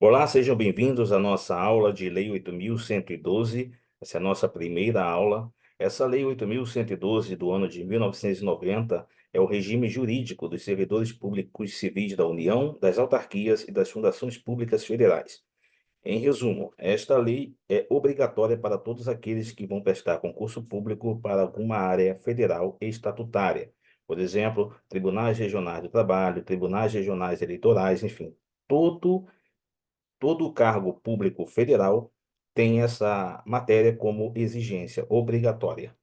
Olá, sejam bem-vindos à nossa aula de Lei 8.112. Essa é a nossa primeira aula. Essa Lei 8.112 do ano de 1990 é o regime jurídico dos servidores públicos civis da União, das autarquias e das fundações públicas federais. Em resumo, esta lei é obrigatória para todos aqueles que vão prestar concurso público para alguma área federal e estatutária. Por exemplo, tribunais regionais do trabalho, tribunais regionais eleitorais, enfim, todo cargo público federal tem essa matéria como exigência obrigatória.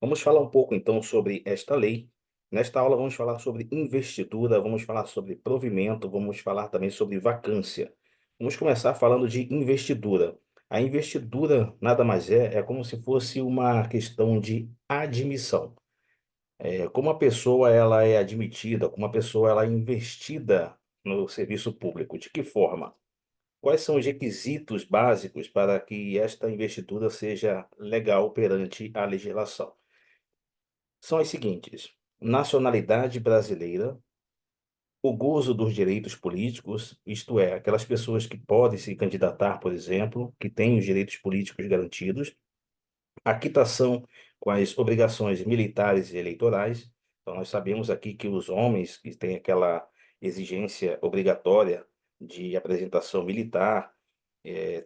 Vamos falar um pouco então sobre esta lei. Nesta aula vamos falar sobre investidura, vamos falar sobre provimento, vamos falar também sobre vacância. Vamos começar falando de investidura. A investidura nada mais é como se fosse uma questão de admissão. Como a pessoa ela é admitida, como a pessoa ela é investida no serviço público, de que forma? Quais são os requisitos básicos para que esta investidura seja legal perante a legislação? São as seguintes: nacionalidade brasileira, o gozo dos direitos políticos, isto é, aquelas pessoas que podem se candidatar, por exemplo, que têm os direitos políticos garantidos, a quitação com as obrigações militares e eleitorais. Então, nós sabemos aqui que os homens que têm aquela exigência obrigatória de apresentação militar,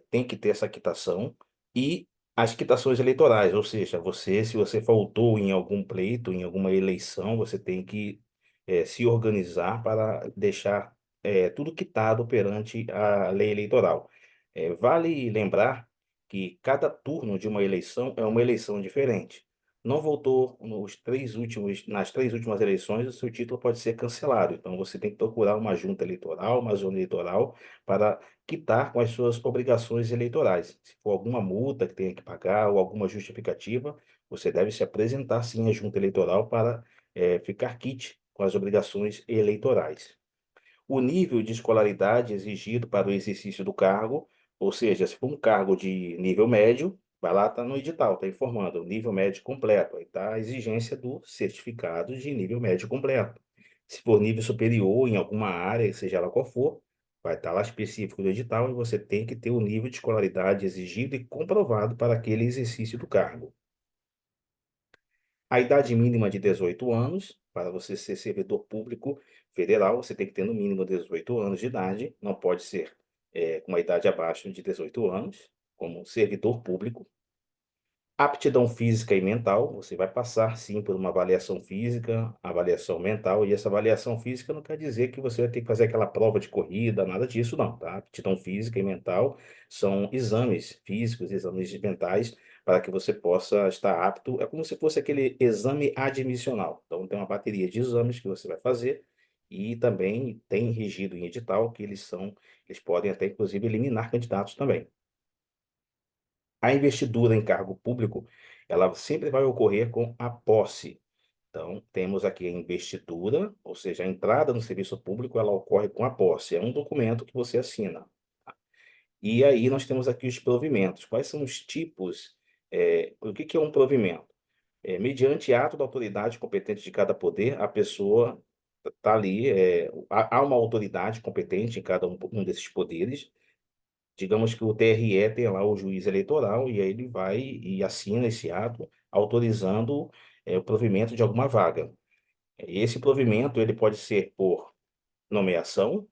tem que ter essa quitação, e as quitações eleitorais, ou seja, se você faltou em algum pleito, em alguma eleição, você tem que se organizar para deixar tudo quitado perante a lei eleitoral. Vale lembrar que cada turno de uma eleição é uma eleição diferente. Não votou nas três últimas eleições, o seu título pode ser cancelado. Então, você tem que procurar uma junta eleitoral, uma zona eleitoral, para quitar com as suas obrigações eleitorais. Se for alguma multa que tenha que pagar ou alguma justificativa, você deve se apresentar sim à junta eleitoral para ficar quite com as obrigações eleitorais. O nível de escolaridade exigido para o exercício do cargo, ou seja, se for um cargo de nível médio, vai lá, está no edital, está informando, nível médio completo, aí está a exigência do certificado de nível médio completo. Se for nível superior em alguma área, seja ela qual for, vai estar lá específico do edital e você tem que ter o nível de escolaridade exigido e comprovado para aquele exercício do cargo. A idade mínima de 18 anos, para você ser servidor público federal, você tem que ter no mínimo 18 anos de idade, não pode ser com uma idade abaixo de 18 anos, como servidor público. Aptidão física e mental, você vai passar sim por uma avaliação física, avaliação mental, e essa avaliação física não quer dizer que você vai ter que fazer aquela prova de corrida, nada disso não, tá? Aptidão física e mental são exames físicos, exames mentais, para que você possa estar apto, é como se fosse aquele exame admissional. Então tem uma bateria de exames que você vai fazer, e também tem regido em edital que eles podem até inclusive eliminar candidatos também. A investidura em cargo público, ela sempre vai ocorrer com a posse. Então, temos aqui a investidura, ou seja, a entrada no serviço público, ela ocorre com a posse. É um documento que você assina. E aí nós temos aqui os provimentos. Quais são os tipos? O que que é um provimento? Mediante ato da autoridade competente de cada poder, a pessoa está ali, há uma autoridade competente em cada um desses poderes. Digamos que o TRE tem lá o juiz eleitoral e aí ele vai e assina esse ato autorizando o provimento de alguma vaga. Esse provimento ele pode ser por nomeação,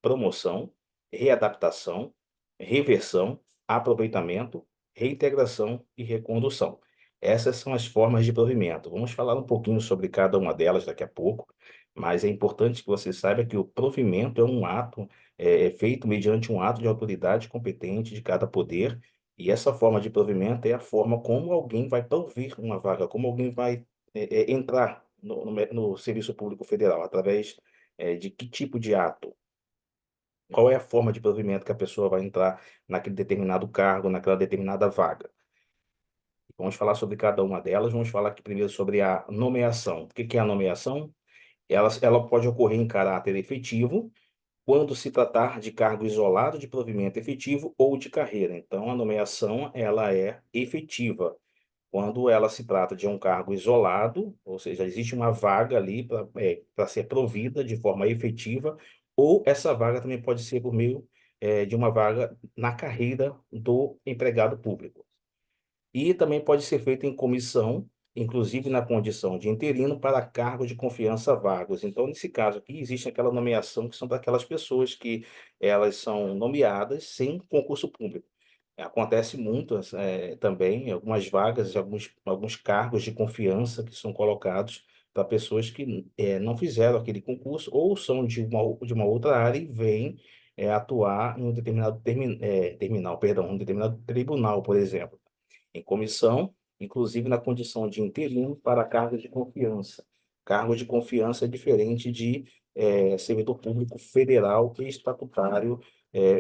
promoção, readaptação, reversão, aproveitamento, reintegração e recondução. Essas são as formas de provimento. Vamos falar um pouquinho sobre cada uma delas daqui a pouco, mas é importante que você saiba que o provimento é um ato, é feito mediante um ato de autoridade competente de cada poder, e essa forma de provimento é a forma como alguém vai provir uma vaga, como alguém vai entrar no Serviço Público Federal, através de que tipo de ato? Qual é a forma de provimento que a pessoa vai entrar naquele determinado cargo, naquela determinada vaga? Vamos falar sobre cada uma delas. Vamos falar aqui primeiro sobre a nomeação. O que que é a nomeação? Ela pode ocorrer em caráter efetivo, quando se tratar de cargo isolado de provimento efetivo ou de carreira. Então, a nomeação ela é efetiva quando ela se trata de um cargo isolado, ou seja, existe uma vaga ali para ser provida de forma efetiva, ou essa vaga também pode ser por meio de uma vaga na carreira do empregado público. E também pode ser feito em comissão, inclusive na condição de interino para cargos de confiança vagos. Então, nesse caso aqui, existe aquela nomeação que são daquelas pessoas que elas são nomeadas sem concurso público. Acontece muito também algumas vagas, alguns cargos de confiança que são colocados para pessoas que não fizeram aquele concurso ou são de uma outra área e vêm atuar em um determinado terminal, perdão, um determinado tribunal, por exemplo, em comissão, inclusive na condição de interino para cargo de confiança. Cargo de confiança é diferente de servidor público federal e estatutário,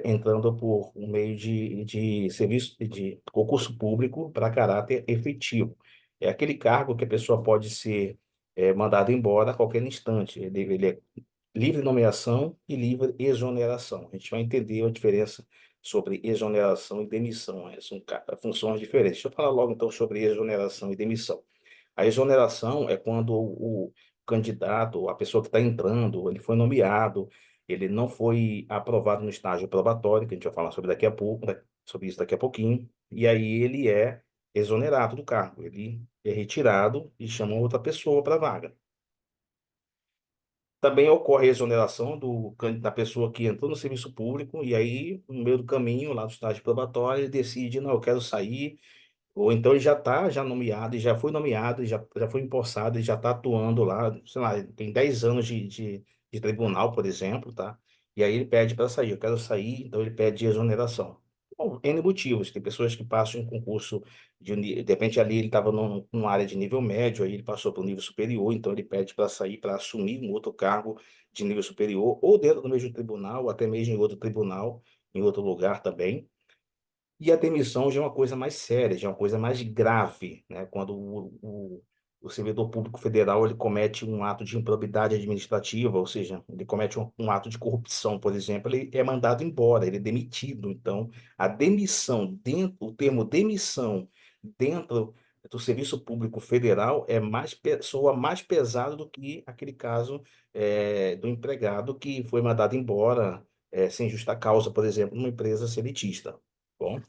entrando por um meio de serviço de concurso público para caráter efetivo. É aquele cargo que a pessoa pode ser mandada embora a qualquer instante. Ele é livre nomeação e livre exoneração. A gente vai entender a diferença sobre exoneração e demissão, né? São funções diferentes. Deixa eu falar logo então sobre exoneração e demissão. A exoneração é quando o candidato, a pessoa que está entrando, ele foi nomeado, ele não foi aprovado no estágio probatório, que a gente vai falar sobre daqui a pouco, sobre isso daqui a pouquinho, e aí ele é exonerado do cargo, ele é retirado e chama outra pessoa para a vaga. Também ocorre a exoneração da pessoa que entrou no serviço público e aí, no meio do caminho, lá do estágio probatório, ele decide, não, eu quero sair, ou então ele já está já nomeado, e já foi nomeado, e já foi empossado, e já está atuando lá, sei lá, tem 10 anos de tribunal, por exemplo, tá? E aí ele pede para sair, eu quero sair, então ele pede exoneração. Bom, N motivos, tem pessoas que passam em concurso, de repente ali ele estava numa área de nível médio, aí ele passou para o nível superior, então ele pede para sair, para assumir um outro cargo de nível superior, ou dentro do mesmo tribunal, ou até mesmo em outro tribunal, em outro lugar também. E a demissão já é uma coisa mais séria, já é uma coisa mais grave, né? Quando o servidor público federal ele comete um ato de improbidade administrativa, ou seja, ele comete um ato de corrupção, por exemplo, ele é mandado embora, ele é demitido. Então, a demissão, o termo demissão dentro do serviço público federal soa mais pesado do que aquele caso do empregado que foi mandado embora sem justa causa, por exemplo, numa empresa seletista. Bom,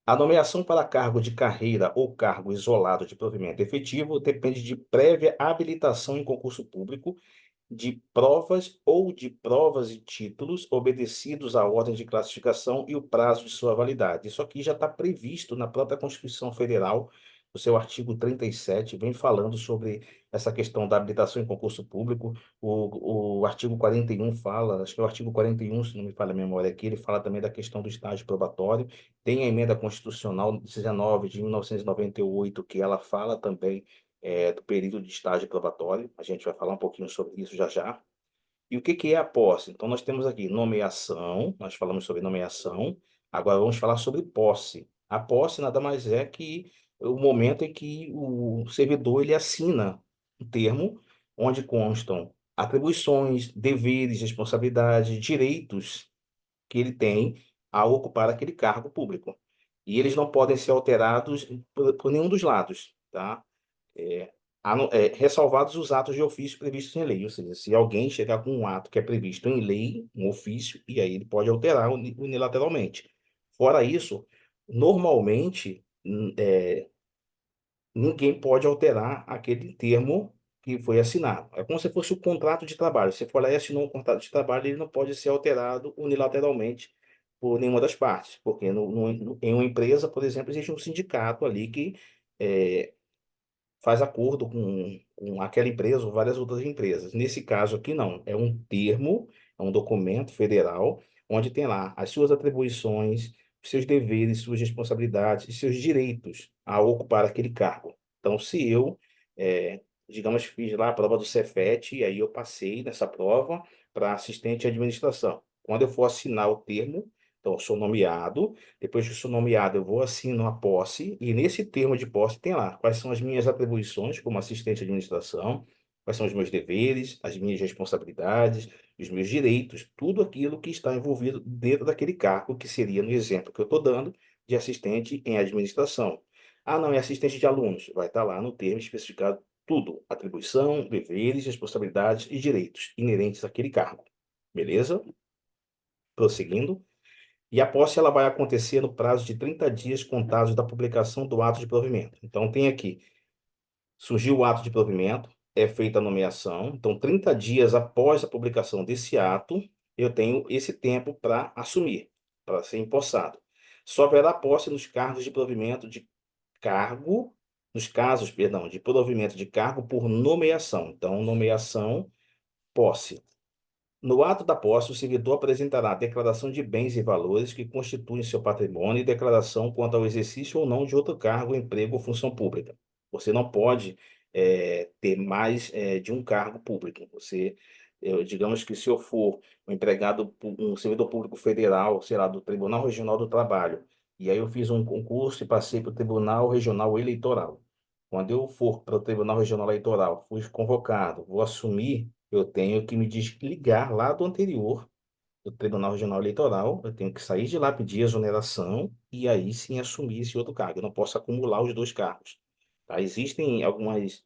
a nomeação para cargo de carreira ou cargo isolado de provimento efetivo depende de prévia habilitação em concurso público, de provas ou de provas e títulos obedecidos à ordem de classificação e o prazo de sua validade. Isso aqui já está previsto na própria Constituição Federal, o seu artigo 37 vem falando sobre essa questão da habilitação em concurso público. O artigo 41 fala, acho que é o artigo 41, se não me falha a memória aqui, ele fala também da questão do estágio probatório. Tem a emenda constitucional 19 de 1998, que ela fala também do período de estágio probatório. A gente vai falar um pouquinho sobre isso já já. E o que que é a posse? Então, nós temos aqui nomeação, nós falamos sobre nomeação, agora vamos falar sobre posse. A posse nada mais é que o momento em que o servidor ele assina um termo onde constam atribuições, deveres, responsabilidades, direitos que ele tem ao ocupar aquele cargo público. E eles não podem ser alterados por nenhum dos lados, tá? É, ressalvados os atos de ofício previstos em lei, ou seja, se alguém chegar com um ato que é previsto em lei, um ofício, e aí ele pode alterar unilateralmente. Fora isso, normalmente, ninguém pode alterar aquele termo que foi assinado. É como se fosse o contrato de trabalho. Você for lá e assinou um contrato de trabalho, ele não pode ser alterado unilateralmente por nenhuma das partes, porque em uma empresa, por exemplo, existe um sindicato ali que é, faz acordo com aquela empresa ou várias outras empresas. Nesse caso aqui, não. É um termo, é um documento federal, onde tem lá as suas atribuições, os seus deveres, suas responsabilidades e seus direitos a ocupar aquele cargo. Então, se eu, digamos, fiz lá a prova do Cefet, e aí eu passei nessa prova para assistente de administração. Quando eu for assinar o termo, então, eu sou nomeado, depois que eu sou nomeado, eu vou assino a posse, e nesse termo de posse tem lá quais são as minhas atribuições como assistente de administração, quais são os meus deveres, as minhas responsabilidades, os meus direitos, tudo aquilo que está envolvido dentro daquele cargo, que seria, no exemplo que eu estou dando, de assistente em administração. Ah, não, é assistente de alunos. Vai estar lá no termo especificado tudo: atribuição, deveres, responsabilidades e direitos inerentes àquele cargo. Beleza? prosseguindo. E a posse ela vai acontecer no prazo de 30 dias contados da publicação do ato de provimento. Então, tem aqui, surgiu o ato de provimento, é feita a nomeação. Então, 30 dias após a publicação desse ato, eu tenho esse tempo para assumir, para ser empossado. Só haverá posse nos cargos de provimento de cargo, nos casos, perdão, de provimento de cargo por nomeação. Então, nomeação, posse. No ato da posse, o servidor apresentará a declaração de bens e valores que constituem seu patrimônio e declaração quanto ao exercício ou não de outro cargo, emprego ou função pública. Você não pode ter mais de um cargo público. Digamos que se eu for um empregado, um servidor público federal, sei lá, do Tribunal Regional do Trabalho, e aí eu fiz um concurso e passei para o Tribunal Regional Eleitoral. Quando eu for para o Tribunal Regional Eleitoral, fui convocado, vou assumir, eu tenho que me desligar lá do anterior, do Tribunal Regional Eleitoral, eu tenho que sair de lá, pedir exoneração e aí sim assumir esse outro cargo. Eu não posso acumular os dois cargos. Tá? Existem algumas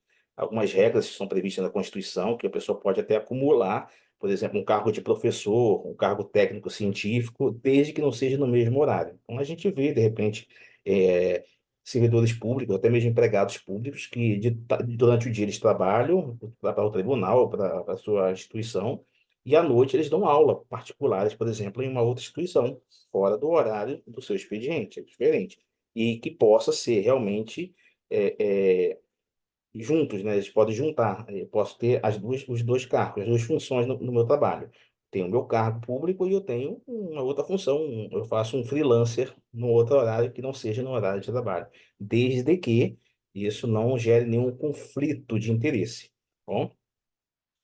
regras que são previstas na Constituição que a pessoa pode até acumular, por exemplo, um cargo de professor, um cargo técnico científico, desde que não seja no mesmo horário. Então a gente vê, de repente, eh, servidores públicos, até mesmo empregados públicos, que durante o dia eles trabalham para o tribunal, para a sua instituição, e à noite eles dão aula particulares, por exemplo, em uma outra instituição, fora do horário do seu expediente, é diferente. E que possa ser realmente juntos, né? Eles podem juntar. Eu posso ter os dois cargos, as duas funções no meu trabalho. Tenho o meu cargo público e eu tenho uma outra função. Eu faço um freelancer no outro horário que não seja no horário de trabalho, desde que isso não gere nenhum conflito de interesse. Tá bom?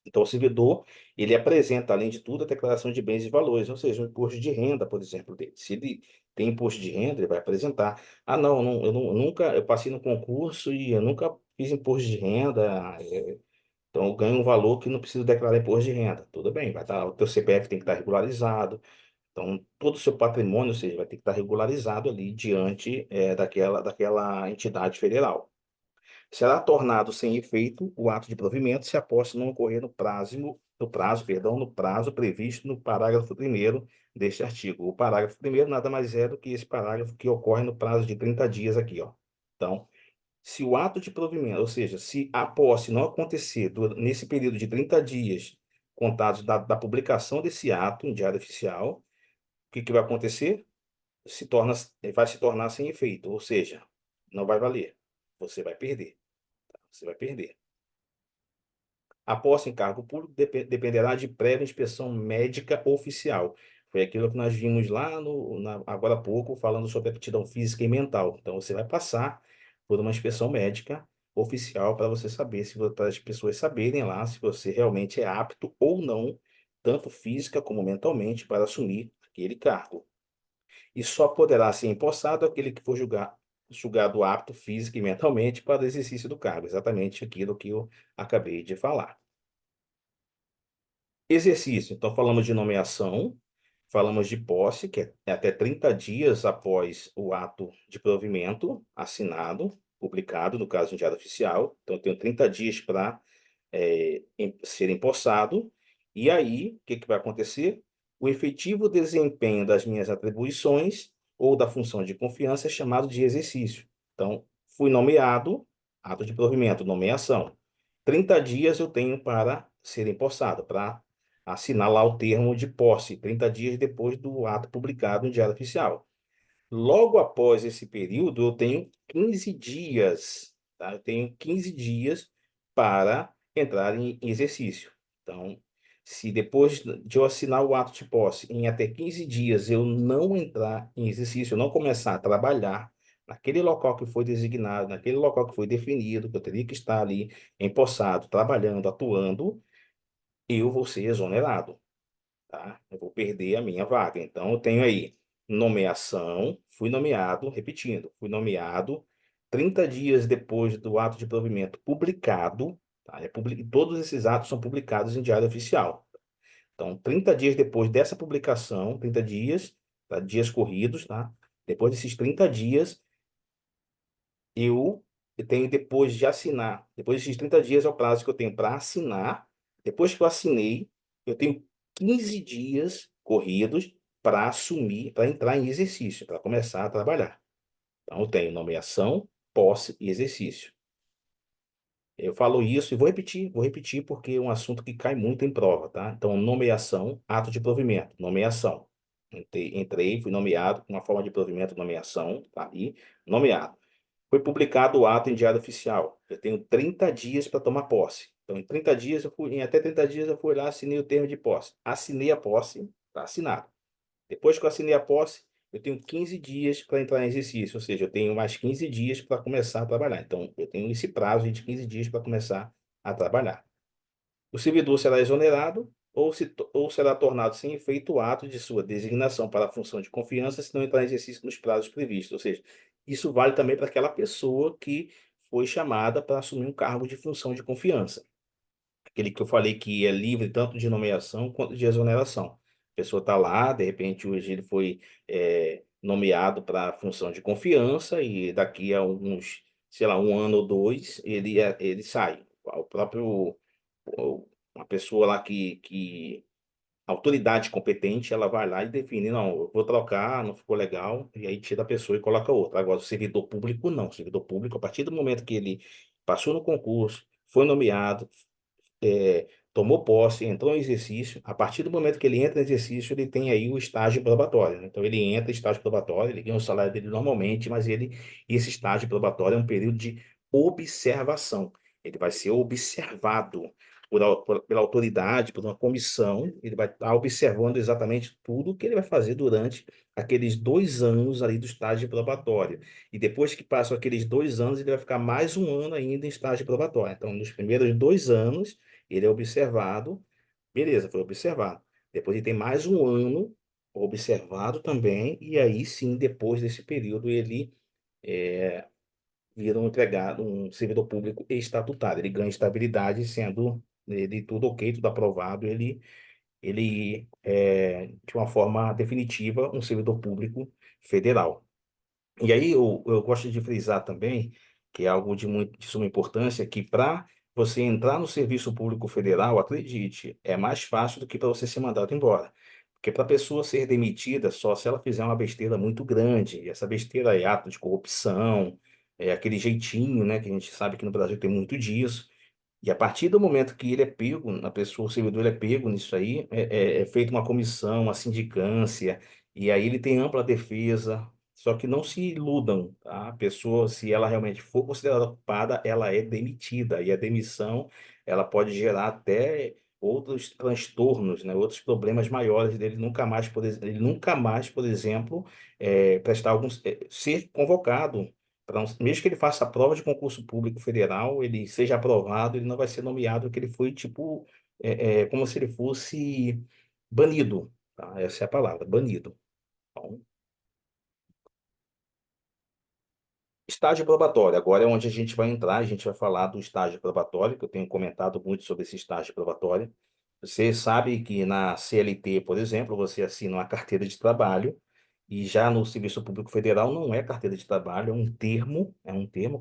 Então, o servidor, ele apresenta, além de tudo, a declaração de bens e valores, ou seja, o imposto de renda, por exemplo, dele. Se ele tem imposto de renda, ele vai apresentar. Ah, nunca, eu passei no concurso e eu nunca fiz imposto de renda, então eu ganho um valor que não preciso declarar imposto de renda. Tudo bem, vai estar, o teu CPF tem que estar regularizado, então todo o seu patrimônio, ou seja, vai ter que estar regularizado ali diante, daquela entidade federal. Será tornado sem efeito o ato de provimento se a posse não ocorrer no prazo previsto no parágrafo primeiro deste artigo. O parágrafo primeiro nada mais é do que esse parágrafo que ocorre no prazo de 30 dias aqui, ó. Então, se o ato de provimento, ou seja, se a posse não acontecer nesse período de 30 dias contados da publicação desse ato em diário oficial, o que que vai acontecer? Vai se tornar sem efeito, ou seja, não vai valer. Você vai perder. Você vai perder. A posse em cargo público dependerá de prévia inspeção médica oficial. Foi aquilo que nós vimos lá agora há pouco, falando sobre aptidão física e mental. Então, você vai passar por uma inspeção médica oficial para você saber, para as pessoas saberem lá se você realmente é apto ou não, tanto física como mentalmente, para assumir aquele cargo. E só poderá ser empossado aquele que for julgado apto física e mentalmente para o exercício do cargo. Exatamente aquilo que eu acabei de falar. Exercício. Então, falamos de nomeação, falamos de posse, que é até 30 dias após o ato de provimento assinado, publicado, no caso em Diário Oficial. Então, eu tenho 30 dias para ser empossado. E aí, o que que vai acontecer? O efetivo desempenho das minhas atribuições ou da função de confiança é chamado de exercício. Então, fui nomeado, ato de provimento, nomeação. 30 dias eu tenho para ser empossado, para assinar lá o termo de posse, 30 dias depois do ato publicado no Diário Oficial. Logo após esse período, eu tenho 15 dias, tá? Eu tenho 15 dias para entrar em exercício. Então, se depois de eu assinar o ato de posse, em até 15 dias eu não entrar em exercício, eu não começar a trabalhar naquele local que foi designado, naquele local que foi definido, que eu teria que estar ali empossado, trabalhando, atuando, eu vou ser exonerado, tá? Eu vou perder a minha vaga. Então, eu tenho aí nomeação, fui nomeado, repetindo, fui nomeado 30 dias depois do ato de provimento publicado, tá? Todos esses atos são publicados em Diário Oficial. Então, 30 dias depois dessa publicação, 30 dias, tá? Dias corridos, tá? Depois desses 30 dias, eu tenho depois de assinar, depois desses 30 dias é o prazo que eu tenho para assinar. Depois que eu assinei, eu tenho 15 dias corridos para assumir, para entrar em exercício, para começar a trabalhar. Então, eu tenho nomeação, posse e exercício. Eu falo isso e vou repetir porque é um assunto que cai muito em prova, tá? Então, nomeação, ato de provimento, nomeação. Entrei, fui nomeado, uma forma de provimento, nomeação, tá ali, nomeado. Foi publicado o ato em diário oficial. Eu tenho 30 dias para tomar posse. Então, em 30 dias, em até 30 dias, eu fui lá, assinei o termo de posse. Assinei a posse, está assinado. Depois que eu assinei a posse, eu tenho 15 dias para entrar em exercício, ou seja, eu tenho mais 15 dias para começar a trabalhar. Então, eu tenho esse prazo de 15 dias para começar a trabalhar. O servidor será exonerado ou será tornado sem efeito o ato de sua designação para a função de confiança se não entrar em exercício nos prazos previstos. Ou seja, isso vale também para aquela pessoa que foi chamada para assumir um cargo de função de confiança. Aquele que eu falei que é livre tanto de nomeação quanto de exoneração. A pessoa está lá, de repente hoje ele foi nomeado para a função de confiança e daqui a alguns, sei lá, um ano ou dois, ele sai. O próprio, uma pessoa lá a autoridade competente, ela vai lá e define, não, eu vou trocar, não ficou legal, e aí tira a pessoa e coloca outra. Agora, o servidor público, não. O servidor público, a partir do momento que ele passou no concurso, foi nomeado, tomou posse, entrou em exercício. A partir do momento que ele entra em exercício, ele tem aí o estágio probatório, né? Então, ele entra em estágio probatório, ele ganha o salário dele normalmente, mas esse estágio probatório é um período de observação. Ele vai ser observado pela autoridade, por uma comissão, ele vai estar observando exatamente tudo o que ele vai fazer durante aqueles 2 anos ali do estágio probatório. E depois que passam aqueles 2 anos, ele vai ficar mais um ano ainda em estágio probatório. Então, nos primeiros 2 anos, ele é observado, beleza, foi observado. Depois ele tem mais um ano observado também, e aí sim, depois desse período, ele vira um empregado, um servidor público estatutário. Ele ganha estabilidade, sendo ele tudo ok, tudo aprovado, ele é, de uma forma definitiva, um servidor público federal. E aí eu gosto de frisar também, que é algo de suma importância, que para você entrar no serviço público federal, acredite, é mais fácil do que para você ser mandado embora. Porque para a pessoa ser demitida, só se ela fizer uma besteira muito grande, e essa besteira é ato de corrupção, é aquele jeitinho, né, que a gente sabe que no Brasil tem muito disso. E a partir do momento que ele é pego, a pessoa, o servidor ele é pego nisso aí, é feita uma comissão, uma sindicância, e aí ele tem ampla defesa. Só que não se iludam, tá? A pessoa, se ela realmente for considerada culpada, ela é demitida. E a demissão, ela pode gerar até outros transtornos, né? Outros problemas maiores dele nunca mais, ele nunca mais, por exemplo, prestar alguns, ser convocado mesmo que ele faça a prova de concurso público federal, ele seja aprovado, ele não vai ser nomeado, porque ele foi tipo, como se ele fosse banido, tá? Essa é a palavra, banido. Então, estágio probatório, agora é onde a gente vai entrar, a gente vai falar do estágio probatório, que eu tenho comentado muito sobre esse estágio probatório. Você sabe que na CLT, por exemplo, você assina uma carteira de trabalho, e já no Serviço Público Federal não é carteira de trabalho, é um termo, que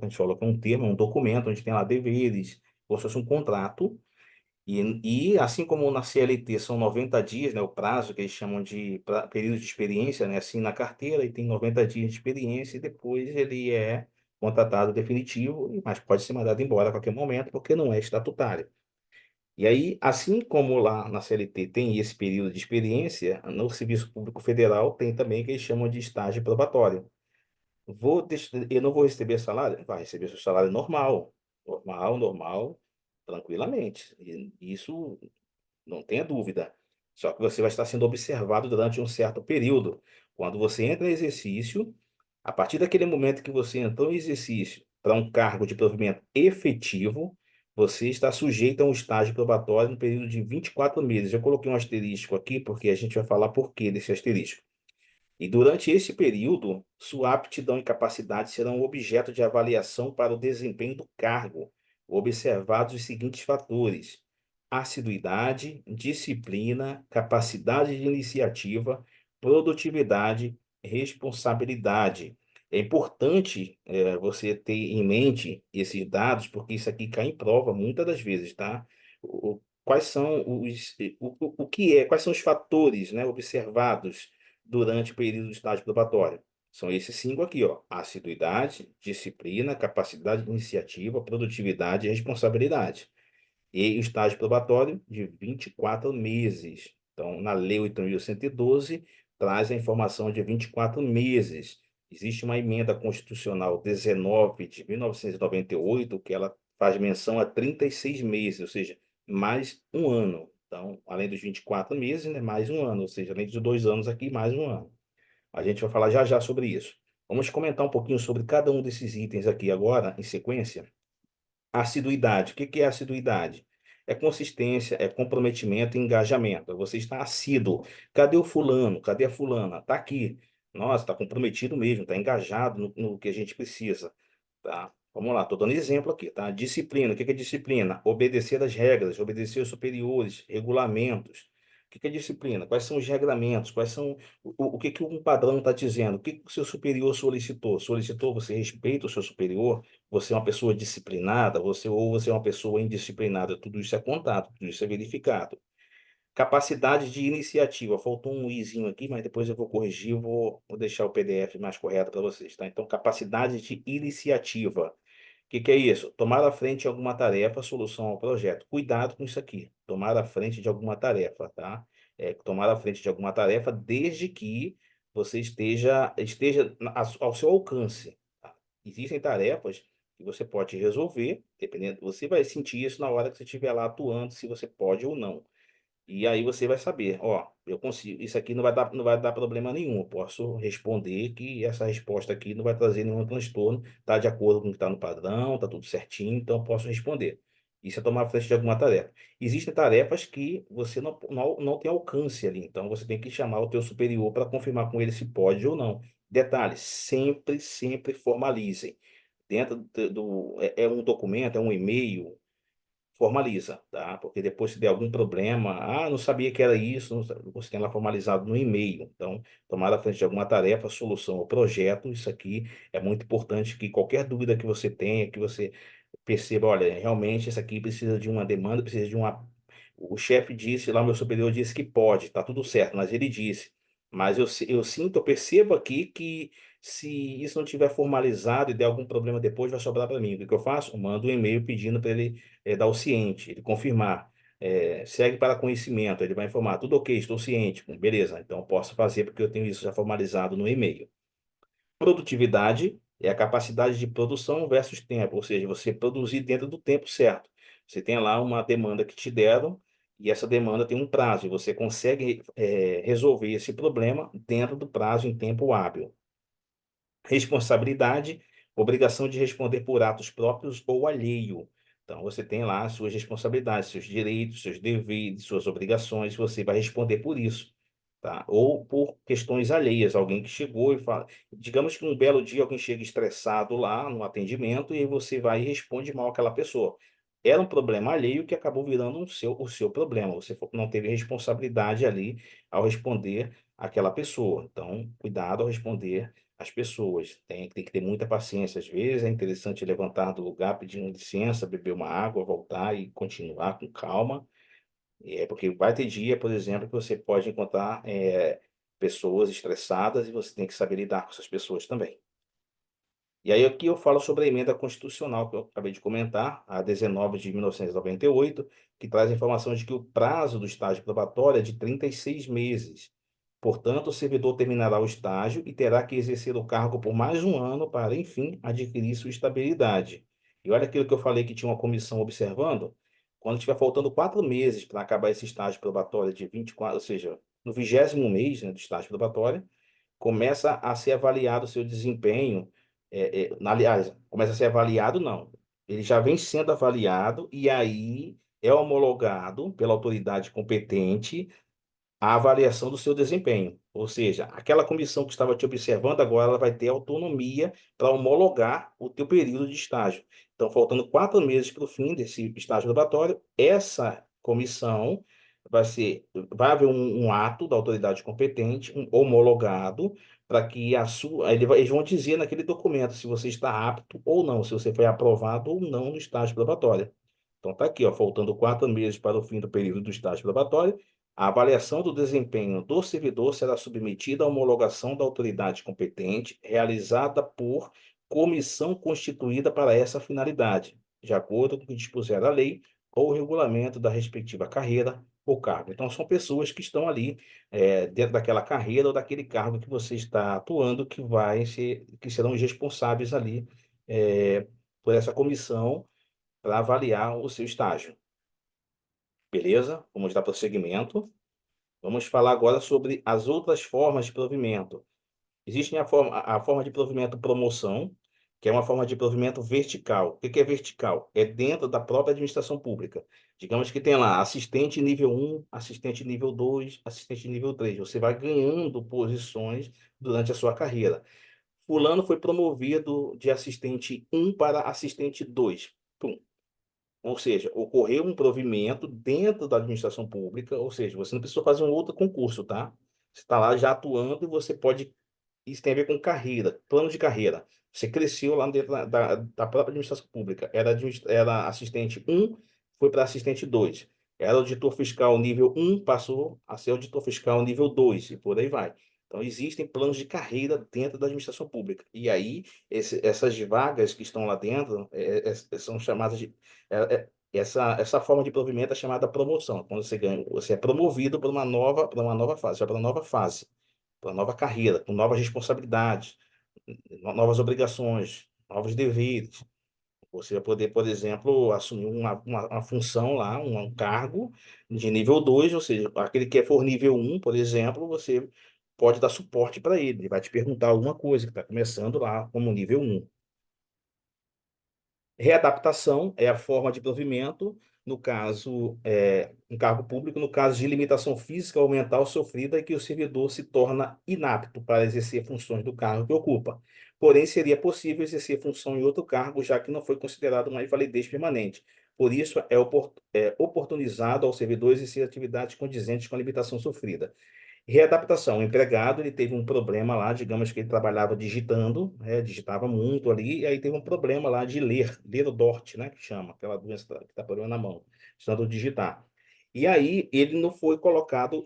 a gente falou que é um termo, é um documento onde tem lá deveres, como se fosse um contrato, e assim como na CLT são 90 dias, né, o prazo que eles chamam de período de experiência, né, assim na carteira, e tem 90 dias de experiência, e depois ele é contratado definitivo, mas pode ser mandado embora a qualquer momento, porque não é estatutário. E aí, assim como lá na CLT tem esse período de experiência, no Serviço Público Federal tem também o que eles chamam de estágio probatório. Eu não vou receber salário? Vai receber seu salário normal, normal, tranquilamente. E isso não tenha dúvida. Só que você vai estar sendo observado durante um certo período. Quando você entra em exercício, a partir daquele momento que você entrou em exercício para um cargo de provimento efetivo, você está sujeito a um estágio probatório no período de 24 meses. Eu coloquei um asterisco aqui porque a gente vai falar por que desse asterisco. E durante esse período, sua aptidão e capacidade serão objeto de avaliação para o desempenho do cargo, observados os seguintes fatores: assiduidade, disciplina, capacidade de iniciativa, produtividade, responsabilidade. É importante você ter em mente esses dados, porque isso aqui cai em prova muitas das vezes, tá? Quais são quais são os fatores, né, observados durante o período do estágio probatório. São esses 5 aqui, ó: assiduidade, disciplina, capacidade de iniciativa, produtividade e responsabilidade. E o estágio probatório de 24 meses. Então, na Lei 8.112, traz a informação de 24 meses. Existe uma emenda constitucional 19 de 1998, que ela faz menção a 36 meses, ou seja, mais um ano. Então, além dos 24 meses, né, mais um ano, ou seja, além dos 2 anos aqui, mais um ano. A gente vai falar já já sobre isso. Vamos comentar um pouquinho sobre cada um desses itens aqui agora, em sequência. Assiduidade. O que que é assiduidade? É consistência, é comprometimento e engajamento. Você está assíduo. Cadê o fulano? Cadê a fulana? Está aqui. Nossa, está comprometido mesmo, está engajado no que a gente precisa. Tá? Vamos lá, estou dando exemplo aqui, tá? Disciplina. O que que é disciplina? Obedecer às regras, obedecer aos superiores, regulamentos. O que que é disciplina? Quais são os regramentos? Quais são o que que um padrão está dizendo? O que que o seu superior solicitou? Solicitou, você respeita o seu superior? Você é uma pessoa disciplinada? Você é uma pessoa indisciplinada? Tudo isso é contado, tudo isso é verificado. Capacidade de iniciativa. Faltou um izinho aqui, mas depois eu vou corrigir, vou deixar o PDF mais correto para vocês, tá? Então, capacidade de iniciativa. O que que é isso? Tomar a frente de alguma tarefa, solução ao projeto. Cuidado com isso aqui. Tomar a frente de alguma tarefa, tá? Tomar a frente de alguma tarefa desde que você esteja ao seu alcance, tá? Existem tarefas que você pode resolver, dependendo, você vai sentir isso na hora que você estiver lá atuando, se você pode ou não. E aí você vai saber, ó, eu consigo, isso aqui não vai dar problema nenhum. Eu posso responder que essa resposta aqui não vai trazer nenhum transtorno, tá de acordo com o que está no padrão, tá tudo certinho, então eu posso responder. Isso é tomar frente de alguma tarefa. Existem tarefas que você não tem alcance ali, então você tem que chamar o teu superior para confirmar com ele se pode ou não. Detalhe, sempre formalizem. Dentro é um documento, é um e-mail, formaliza, tá? Porque depois se der algum problema, não sabia que era isso, você tem lá formalizado no e-mail. Então, tomar a frente de alguma tarefa, solução ou projeto, isso aqui é muito importante, que qualquer dúvida que você tenha, que você perceba, olha, realmente isso aqui precisa de uma demanda, precisa de uma. O chefe disse lá, meu superior disse que pode, tá tudo certo, mas ele disse. Mas eu sinto, eu percebo aqui que se isso não tiver formalizado e der algum problema depois, vai sobrar para mim. O que que eu faço? Eu mando um e-mail pedindo para ele dar o ciente, ele confirmar. Segue para conhecimento, ele vai informar, tudo ok, estou ciente. Beleza, então eu posso fazer porque eu tenho isso já formalizado no e-mail. Produtividade é a capacidade de produção versus tempo, ou seja, você produzir dentro do tempo certo. Você tem lá uma demanda que te deram e essa demanda tem um prazo, e você consegue resolver esse problema dentro do prazo em tempo hábil. Responsabilidade, obrigação de responder por atos próprios ou alheio. Então, você tem lá as suas responsabilidades, seus direitos, seus deveres, suas obrigações, você vai responder por isso, tá? Ou por questões alheias, alguém que chegou e fala, digamos que um belo dia alguém chega estressado lá no atendimento e aí você vai e responde mal àquela pessoa. Era um problema alheio que acabou virando o seu problema. Você não teve responsabilidade ali ao responder àquela pessoa. Então, cuidado ao responder as pessoas. Tem que ter muita paciência. Às vezes é interessante levantar do lugar, pedir uma licença, beber uma água, voltar e continuar com calma. Porque vai ter dia, por exemplo, que você pode encontrar pessoas estressadas e você tem que saber lidar com essas pessoas também. E aí aqui eu falo sobre a emenda constitucional que eu acabei de comentar, a 19 de 1998, que traz a informação de que o prazo do estágio probatório é de 36 meses. Portanto, o servidor terminará o estágio e terá que exercer o cargo por mais um ano para, enfim, adquirir sua estabilidade. E olha aquilo que eu falei que tinha uma comissão observando. Quando estiver faltando 4 meses para acabar esse estágio probatório de 24, ou seja, no 20º mês, né, do estágio probatório, começa a ser avaliado o seu desempenho. Aliás, começa a ser avaliado, não. Ele já vem sendo avaliado e aí é homologado pela autoridade competente a avaliação do seu desempenho. Ou seja, aquela comissão que estava te observando agora, ela vai ter autonomia para homologar o teu período de estágio. Então, faltando 4 meses para o fim desse estágio laboratório, essa comissão vai haver um ato da autoridade competente, um homologado, para que eles vão dizer naquele documento se você está apto ou não, se você foi aprovado ou não no estágio probatório. Então, está aqui, ó, faltando 4 meses para o fim do período do estágio probatório, A avaliação do desempenho do servidor será submetida à homologação da autoridade competente, realizada por comissão constituída para essa finalidade, de acordo com o que dispuser a lei ou o regulamento da respectiva carreira ou cargo. Então, são pessoas que estão ali dentro daquela carreira ou daquele cargo que você está atuando, que serão os responsáveis ali eh, por essa comissão para avaliar o seu estágio. Beleza? Vamos dar prosseguimento. Vamos falar agora sobre as outras formas de provimento. Existe a forma de provimento promoção, que é uma forma de provimento vertical. O que que é vertical? É dentro da própria administração pública. Digamos que tem lá assistente nível um, assistente nível 2, assistente nível 3. Você vai ganhando posições durante a sua carreira. Fulano foi promovido de assistente um para assistente 2. Pum. Ou seja, ocorreu um provimento dentro da administração pública, ou seja, você não precisou fazer um outro concurso, tá? Você está lá já atuando e você pode. Isso tem a ver com carreira, plano de carreira. Você cresceu lá dentro da própria administração pública. Era assistente um, foi para assistente 2. Era auditor fiscal nível um, passou a ser auditor fiscal nível 2 e por aí vai. Então, existem planos de carreira dentro da administração pública. E aí, essas vagas que estão lá dentro são chamadas de. Essa forma de provimento é chamada promoção. Quando você ganha, você é promovido para uma nova fase, para uma nova fase, para uma nova carreira, com novas responsabilidades, novas obrigações, novos deveres. Você vai poder, por exemplo, assumir uma função lá, um cargo de nível 2, ou seja, aquele que for nível um, por exemplo, você pode dar suporte para ele. Ele vai te perguntar alguma coisa que está começando lá como nível um. Readaptação é a forma de provimento, no caso, em cargo público, no caso de limitação física ou mental sofrida e que o servidor se torna inapto para exercer funções do cargo que ocupa. Porém, seria possível exercer função em outro cargo, já que não foi considerado uma invalidez permanente. Por isso, é oportunizado ao servidor exercer atividades condizentes com a limitação sofrida. Readaptação. O empregado, ele teve um problema lá, digamos que ele trabalhava digitando, digitava muito ali, e aí teve um problema lá de ler o DORT, né, que chama, aquela doença que está problema na mão, estando digitar. E aí ele não foi colocado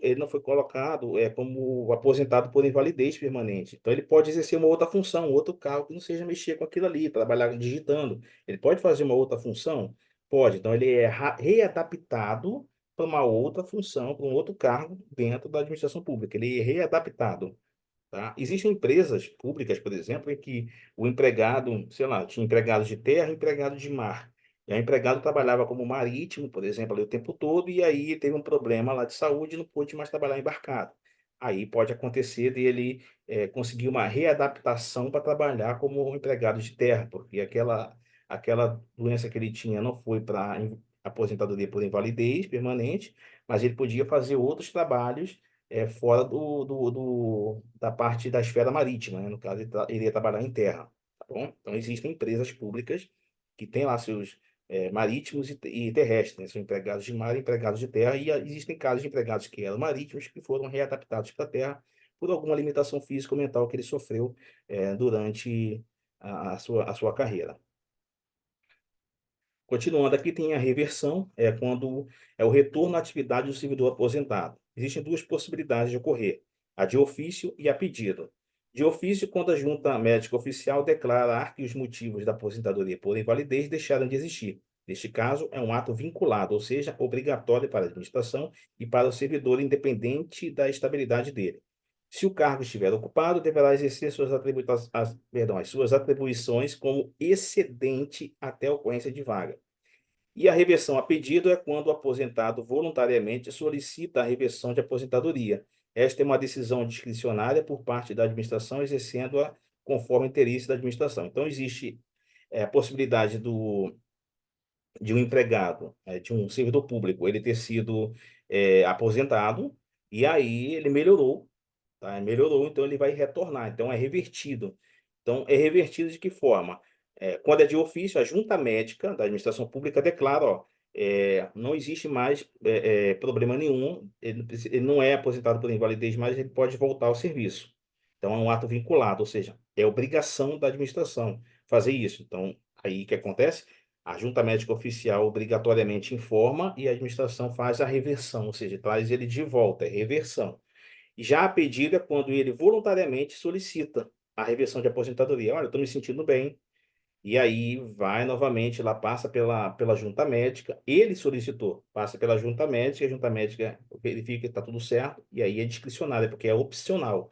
como aposentado por invalidez permanente. Então ele pode exercer uma outra função, outro cargo que não seja mexer com aquilo ali, trabalhar digitando. Ele pode fazer uma outra função? Pode. Então ele é readaptado para uma outra função, para um outro cargo dentro da administração pública. Ele é readaptado, tá? Existem empresas públicas, por exemplo, em que o empregado, sei lá, tinha empregado de terra e empregado de mar. E aí o empregado trabalhava como marítimo, por exemplo, ali o tempo todo, e aí teve um problema lá de saúde e não pôde mais trabalhar embarcado. Aí pode acontecer dele conseguir uma readaptação para trabalhar como um empregado de terra, porque aquela doença que ele tinha não foi para aposentadoria por invalidez permanente, mas ele podia fazer outros trabalhos fora da parte da esfera marítima, né? No caso, ele iria trabalhar em terra, tá bom? Então, existem empresas públicas que têm lá seus marítimos e terrestres, né? São empregados de mar e empregados de terra, e existem casos de empregados que eram marítimos que foram readaptados para a terra por alguma limitação física ou mental que ele sofreu durante a sua carreira. Continuando, aqui tem a reversão, é quando é o retorno à atividade do servidor aposentado. Existem duas possibilidades de ocorrer, a de ofício e a pedido. De ofício, quando a junta médica oficial declarar que os motivos da aposentadoria por invalidez deixaram de existir. Neste caso, é um ato vinculado, ou seja, obrigatório para a administração e para o servidor, independente da estabilidade dele. Se o cargo estiver ocupado, deverá exercer as suas atribuições como excedente até a ocorrência de vaga. E a reversão a pedido é quando o aposentado voluntariamente solicita a reversão de aposentadoria. Esta é uma decisão discricionária por parte da administração, exercendo-a conforme o interesse da administração. Então, existe a possibilidade de um empregado, de um servidor público, ele ter sido aposentado, e aí ele melhorou, tá? Melhorou, então ele vai retornar, então é revertido. Então, é revertido de que forma? Quando é de ofício, a junta médica da administração pública declara, ó, não existe mais problema nenhum, ele não é aposentado por invalidez, mas ele pode voltar ao serviço. Então, é um ato vinculado, ou seja, é obrigação da administração fazer isso. Então, aí o que acontece? A junta médica oficial obrigatoriamente informa e a administração faz a reversão, ou seja, traz ele de volta, é reversão. Já a pedido é quando ele voluntariamente solicita a reversão de aposentadoria. Olha, eu estou me sentindo bem. E aí vai novamente lá, passa pela junta médica. Ele solicitou, passa pela junta médica, a junta médica verifica que está tudo certo, e aí é discricionária, porque é opcional.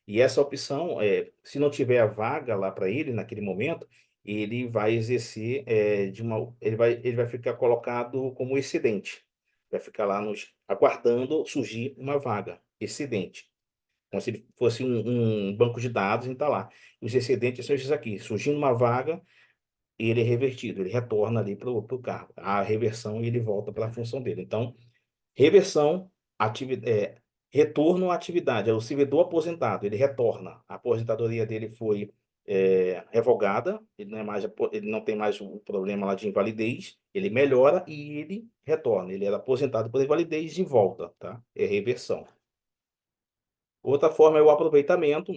E essa opção, se não tiver a vaga lá para ele naquele momento, ele vai exercer ele vai ficar colocado como excedente. Vai ficar lá aguardando surgir uma vaga, excedente. Como se ele fosse um banco de dados e está lá. Os excedentes são esses aqui. Surgindo uma vaga, ele é revertido, ele retorna ali para o cargo. A reversão e ele volta para a função dele. Então, reversão, retorno à atividade. É o servidor aposentado, ele retorna. A aposentadoria dele foi revogada, ele não tem mais o problema lá de invalidez, ele melhora e ele retorna. Ele era aposentado por invalidez e volta, tá? É reversão. Outra forma é o aproveitamento,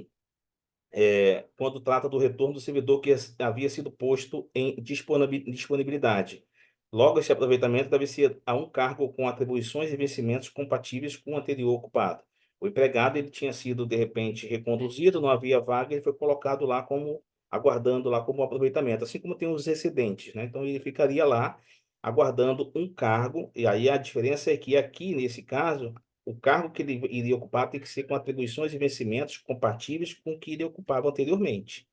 quando trata do retorno do servidor que havia sido posto em disponibilidade. Logo, esse aproveitamento deve ser a um cargo com atribuições e vencimentos compatíveis com o anterior ocupado. O empregado ele tinha sido, de repente, reconduzido, não havia vaga, ele foi colocado lá como, aguardando lá como aproveitamento, assim como tem os excedentes, né? Então, ele ficaria lá aguardando um cargo, e aí a diferença é que aqui, nesse caso, o cargo que ele iria ocupar tem que ser com atribuições e vencimentos compatíveis com o que ele ocupava anteriormente.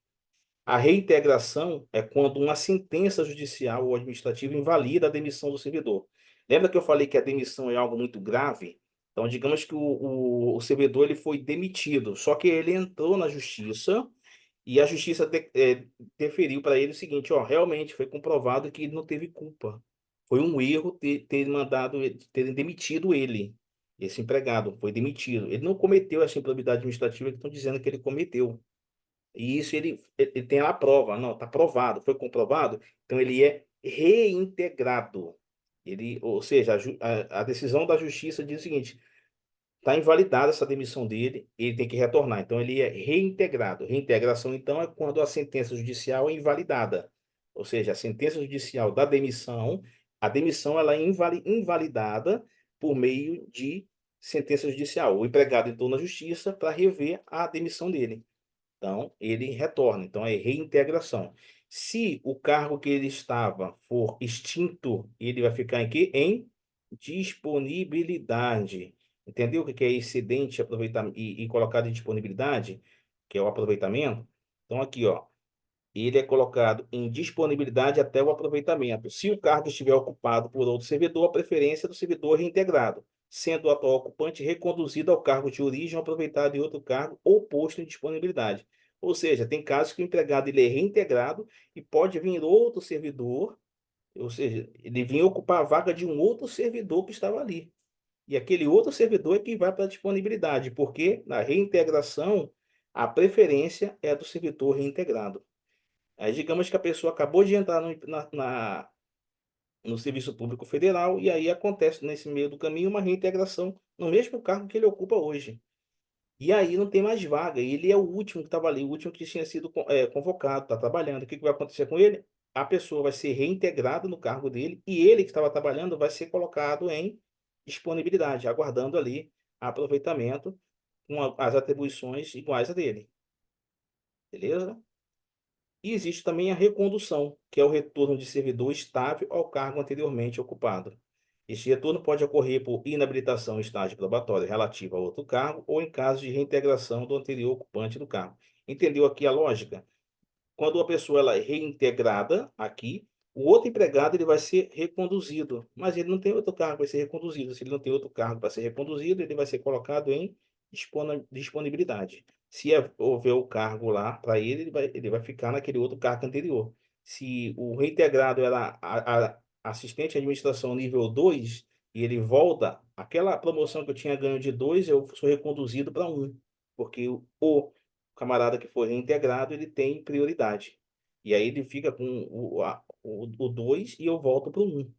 A reintegração é quando uma sentença judicial ou administrativa invalida a demissão do servidor. Lembra que eu falei que a demissão é algo muito grave? Então, digamos que o servidor ele foi demitido, só que ele entrou na justiça e a justiça deferiu para ele o seguinte: ó, realmente foi comprovado que ele não teve culpa. Foi um erro ter mandado, terem demitido ele. Esse empregado foi demitido. Ele não cometeu essa improbidade administrativa que estão dizendo que ele cometeu. E isso ele tem lá a prova. Não, está provado, foi comprovado. Então ele é reintegrado. Ou seja, a decisão da justiça diz o seguinte: está invalidada essa demissão dele, ele tem que retornar. Então, ele é reintegrado. Reintegração, então, é quando a sentença judicial é invalidada. Ou seja, a sentença judicial da demissão, a demissão ela é invalidada por meio de sentença judicial. O empregado entrou na justiça para rever a demissão dele. Então, ele retorna. Então, é reintegração. Se o cargo que ele estava for extinto, ele vai ficar em quê? Em disponibilidade. Entendeu o que é excedente aproveitar e colocado em disponibilidade, que é o aproveitamento? Então, aqui, ó, ele é colocado em disponibilidade até o aproveitamento. Se o cargo estiver ocupado por outro servidor, a preferência é do servidor reintegrado, sendo o atual ocupante reconduzido ao cargo de origem ou aproveitado em outro cargo ou posto em disponibilidade. Ou seja, tem casos que o empregado ele é reintegrado e pode vir outro servidor, ou seja, ele vir ocupar a vaga de um outro servidor que estava ali. E aquele outro servidor é que vai para a disponibilidade, porque na reintegração a preferência é do servidor reintegrado. Aí, digamos que a pessoa acabou de entrar no Serviço Público Federal e aí acontece nesse meio do caminho uma reintegração no mesmo cargo que ele ocupa hoje. E aí não tem mais vaga. E ele é o último que estava ali, o último que tinha sido convocado, está trabalhando. O que que vai acontecer com ele? A pessoa vai ser reintegrada no cargo dele e ele que estava trabalhando vai ser colocado em disponibilidade, aguardando ali aproveitamento com as atribuições iguais a dele. Beleza? E existe também a recondução, que é o retorno de servidor estável ao cargo anteriormente ocupado. Este retorno pode ocorrer por inabilitação em estágio probatório relativo a outro cargo ou em caso de reintegração do anterior ocupante do cargo. Entendeu aqui a lógica? Quando a pessoa ela é reintegrada aqui, o outro empregado ele vai ser reconduzido, mas ele não tem outro cargo para ser reconduzido. Se ele não tem outro cargo para ser reconduzido, ele vai ser colocado em disponibilidade. Se houver o cargo lá para ele, ele vai ficar naquele outro cargo anterior. Se o reintegrado era assistente de administração nível 2 e ele volta, aquela promoção que eu tinha ganho de 2 eu sou reconduzido para 1, porque o camarada que for reintegrado, ele tem prioridade. E aí ele fica com o 2 e eu volto para o 1.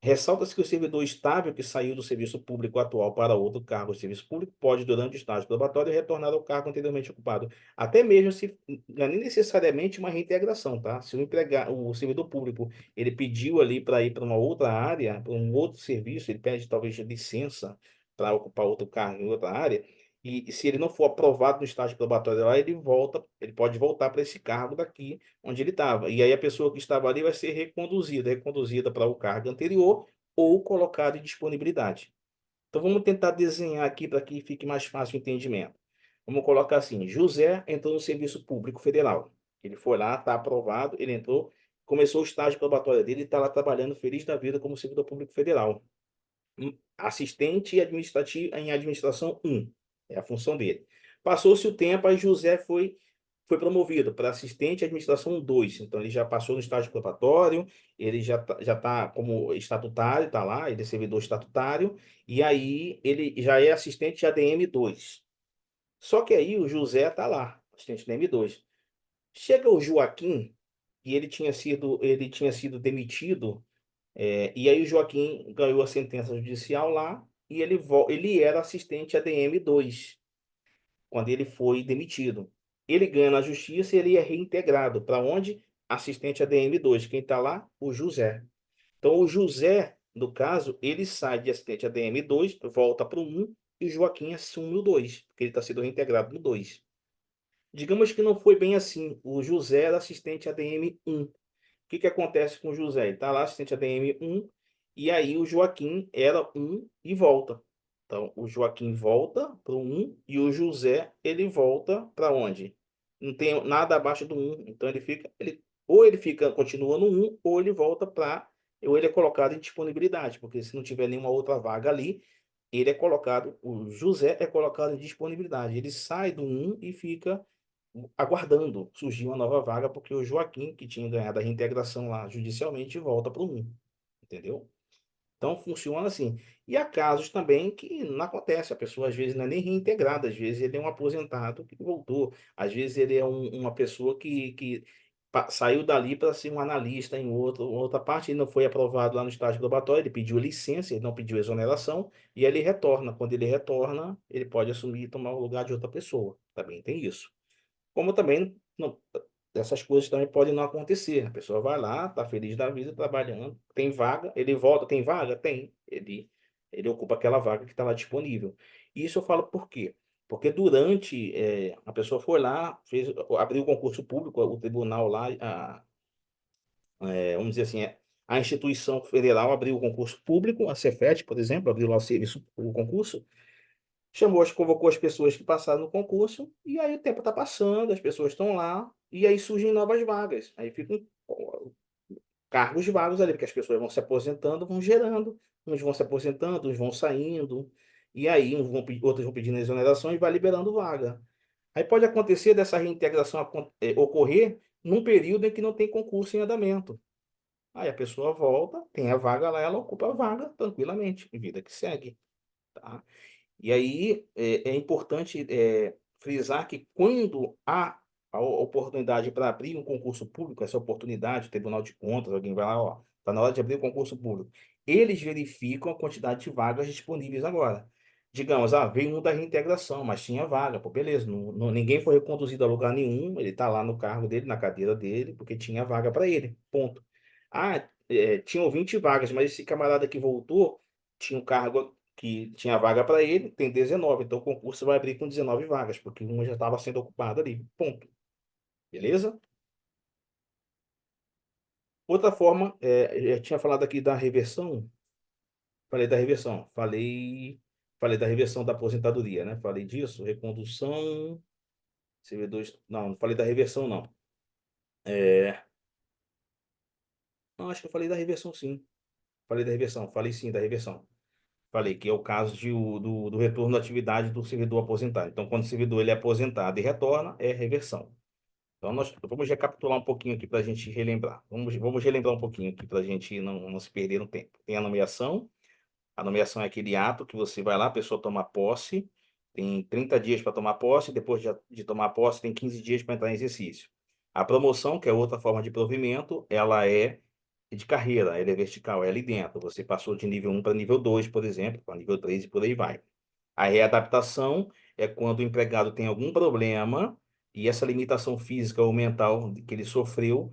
Ressalta-se que o servidor estável que saiu do serviço público atual para outro cargo de serviço público pode, durante o estágio probatório, retornar ao cargo anteriormente ocupado. Até mesmo se não é nem necessariamente uma reintegração, tá? Se o servidor público ele pediu ali para ir para uma outra área, para um outro serviço, ele pede talvez licença para ocupar outro cargo em outra área, e se ele não for aprovado no estágio probatório lá, ele volta, ele pode voltar para esse cargo daqui onde ele estava. E aí a pessoa que estava ali vai ser reconduzida para o cargo anterior ou colocada em disponibilidade. Então vamos tentar desenhar aqui para que fique mais fácil o entendimento. Vamos colocar assim: José entrou no Serviço Público Federal. Ele foi lá, está aprovado, ele entrou, começou o estágio probatório dele e está lá trabalhando feliz da vida como servidor público federal. Assistente administrativo em administração 1, é a função dele. Passou-se o tempo, aí José foi promovido para assistente de administração 2. Então ele já passou no estágio probatório, ele já tá como estatutário, está lá, ele é servidor estatutário, e aí ele já é assistente de ADM 2. Só que aí o José está lá, assistente de ADM 2. Chega o Joaquim, e ele tinha sido demitido, e aí o Joaquim ganhou a sentença judicial lá e ele era assistente ADM 2 quando ele foi demitido. Ele ganha na justiça e ele é reintegrado. Para onde? Assistente ADM 2. Quem está lá? O José. Então o José, no caso, ele sai de assistente ADM 2, volta para o 1 e o Joaquim assume o 2, porque ele está sendo reintegrado no 2. Digamos que não foi bem assim. O José era assistente ADM 1. O que que acontece com o José? Ele está lá, assistente ADM 1, e aí o Joaquim era 1 e volta. Então, o Joaquim volta para o 1 e o José, ele volta para onde? Não tem nada abaixo do 1. Então, ou ele fica, continua no 1, ou ele é colocado em disponibilidade, porque se não tiver nenhuma outra vaga ali, o José é colocado em disponibilidade. Ele sai do 1 e fica aguardando surgir uma nova vaga, porque o Joaquim, que tinha ganhado a reintegração lá judicialmente, volta para o 1, entendeu? Então funciona assim. E há casos também que não acontece, a pessoa às vezes não é nem reintegrada, às vezes ele é um aposentado que voltou, às vezes ele é uma pessoa que saiu dali para ser um analista em outra parte, ele não foi aprovado lá no estágio probatório, ele pediu licença, ele não pediu exoneração, e aí ele retorna. Quando ele retorna, ele pode assumir e tomar o lugar de outra pessoa. Também tem isso. Como também essas coisas também podem não acontecer. A pessoa vai lá, está feliz da vida, trabalhando, tem vaga, ele volta, tem vaga? Tem. Ele ocupa aquela vaga que está lá disponível. E isso eu falo por quê? Porque durante, a pessoa foi lá, abriu o concurso público, o tribunal lá, vamos dizer assim, a instituição federal abriu o concurso público, a Cefet, por exemplo, abriu lá o concurso, convocou as pessoas que passaram no concurso, e aí o tempo está passando, as pessoas estão lá, e aí surgem novas vagas. Aí ficam cargos vagos ali, porque as pessoas vão se aposentando, vão gerando, uns vão se aposentando, uns vão saindo, e aí outros vão pedindo exoneração e vai liberando vaga. Aí pode acontecer dessa reintegração ocorrer num período em que não tem concurso em andamento. Aí a pessoa volta, tem a vaga lá, ela ocupa a vaga tranquilamente, e vida que segue, tá? E aí é importante frisar que quando há a oportunidade para abrir um concurso público, essa oportunidade, o Tribunal de Contas, alguém vai lá, ó, está na hora de abrir o concurso público. Eles verificam a quantidade de vagas disponíveis agora. Digamos, veio um da reintegração, mas tinha vaga, pô, beleza, ninguém foi reconduzido a lugar nenhum, ele está lá no cargo dele, na cadeira dele, porque tinha vaga para ele, ponto. Tinham 20 vagas, mas esse camarada que voltou tinha um cargo que tinha vaga para ele, tem 19, então o concurso vai abrir com 19 vagas, porque uma já estava sendo ocupada ali, ponto. Beleza? Outra forma, eu tinha falado aqui da reversão, falei da reversão da aposentadoria, né? Falei disso, recondução, servidores, não falei da reversão, não. É, não, acho que eu falei da reversão, sim. Falei da reversão, falei sim da reversão. Falei que é o caso do retorno da atividade do servidor aposentado. Então, quando o servidor ele é aposentado e retorna, é reversão. Então, nós vamos recapitular um pouquinho aqui para a gente relembrar. Vamos relembrar um pouquinho aqui para a gente não se perder no tempo. Tem a nomeação. A nomeação é aquele ato que você vai lá, a pessoa toma posse, tem 30 dias para tomar posse, depois de tomar posse, tem 15 dias para entrar em exercício. A promoção, que é outra forma de provimento, ela é de carreira, ela é vertical, é ali dentro. Você passou de nível 1 para nível 2, por exemplo, para nível 3 e por aí vai. A readaptação é quando o empregado tem algum problema e essa limitação física ou mental que ele sofreu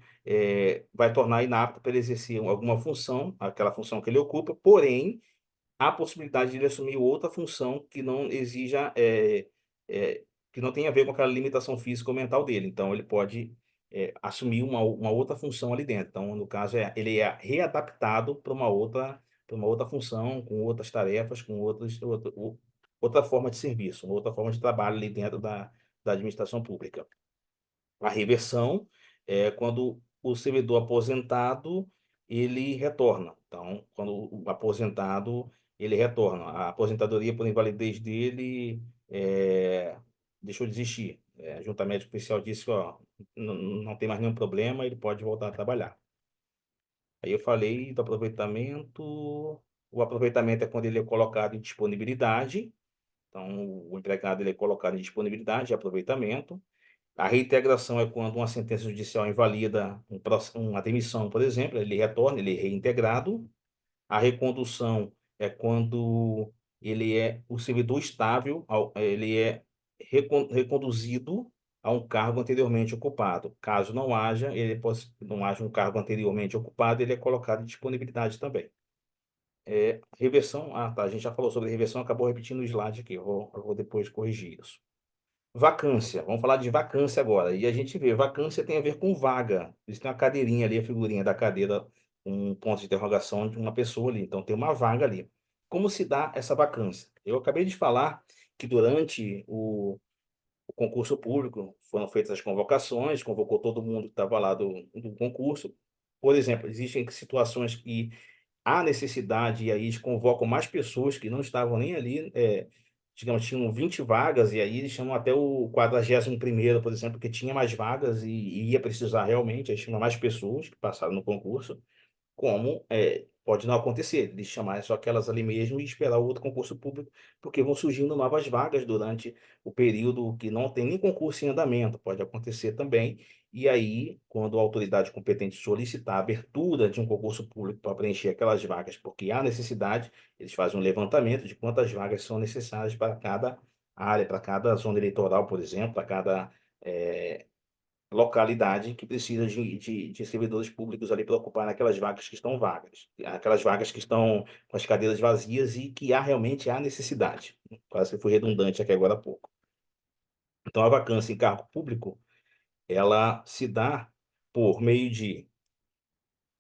vai tornar inapto para ele exercer alguma função, aquela função que ele ocupa, porém, há possibilidade de ele assumir outra função que não exija, que não tenha a ver com aquela limitação física ou mental dele. Então, ele pode assumir uma outra função ali dentro. Então, no caso, ele é readaptado para uma outra função, com outras tarefas, com outra forma de serviço, uma outra forma de trabalho ali dentro da administração pública. A reversão é quando o servidor aposentado ele retorna. Então, quando o aposentado ele retorna, a aposentadoria por invalidez dele deixou de existir. A junta médica oficial disse que ó, não tem mais nenhum problema, ele pode voltar a trabalhar. Aí eu falei do aproveitamento. O aproveitamento é quando ele é colocado em disponibilidade. Então, o empregado ele é colocado em disponibilidade e aproveitamento. A reintegração é quando uma sentença judicial invalida uma demissão, por exemplo, ele retorna, ele é reintegrado. A recondução é quando o servidor estável, ele é reconduzido a um cargo anteriormente ocupado. Caso não haja um cargo anteriormente ocupado, ele é colocado em disponibilidade também. Reversão, tá, a gente já falou sobre reversão, acabou repetindo o slide aqui, eu vou depois corrigir isso. Vacância, vamos falar de vacância agora. E a gente vê, vacância tem a ver com vaga. Eles têm uma cadeirinha ali, a figurinha da cadeira, um ponto de interrogação de uma pessoa ali. Então tem uma vaga ali. Como se dá essa vacância? Eu acabei de falar que durante o concurso público foram feitas as convocações, convocou todo mundo que estava lá do concurso. Por exemplo, existem situações que há necessidade e aí eles convocam mais pessoas que não estavam nem ali, digamos, tinham 20 vagas e aí eles chamam até o 41º, por exemplo, que tinha mais vagas e ia precisar realmente, aí chama mais pessoas que passaram no concurso, como pode não acontecer, de chamar só aquelas ali mesmo e esperar o outro concurso público, porque vão surgindo novas vagas durante o período que não tem nem concurso em andamento, pode acontecer também. E aí, quando a autoridade competente solicitar a abertura de um concurso público para preencher aquelas vagas, porque há necessidade, eles fazem um levantamento de quantas vagas são necessárias para cada área, para cada zona eleitoral, por exemplo, para cada eh, localidade que precisa de servidores públicos ali para ocupar naquelas vagas que estão vagas, aquelas vagas que estão com as cadeiras vazias e que realmente há necessidade. Quase que foi redundante aqui agora há pouco. Então, a vacância em cargo público, ela se dá por meio de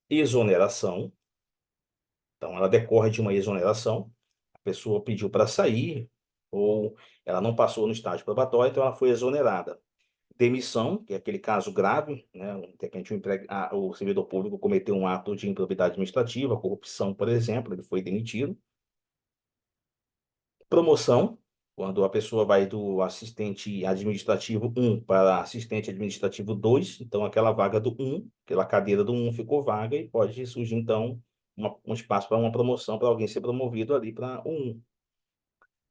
exoneração, então ela decorre de uma exoneração, a pessoa pediu para sair ou ela não passou no estágio probatório, então ela foi exonerada. Demissão, que é aquele caso grave, né? De repente o servidor público cometeu um ato de improbidade administrativa, corrupção, por exemplo, ele foi demitido. Promoção, quando a pessoa vai do assistente administrativo 1 para assistente administrativo 2, então aquela vaga do 1, aquela cadeira do 1 ficou vaga e pode surgir, então, um espaço para uma promoção, para alguém ser promovido ali para o 1.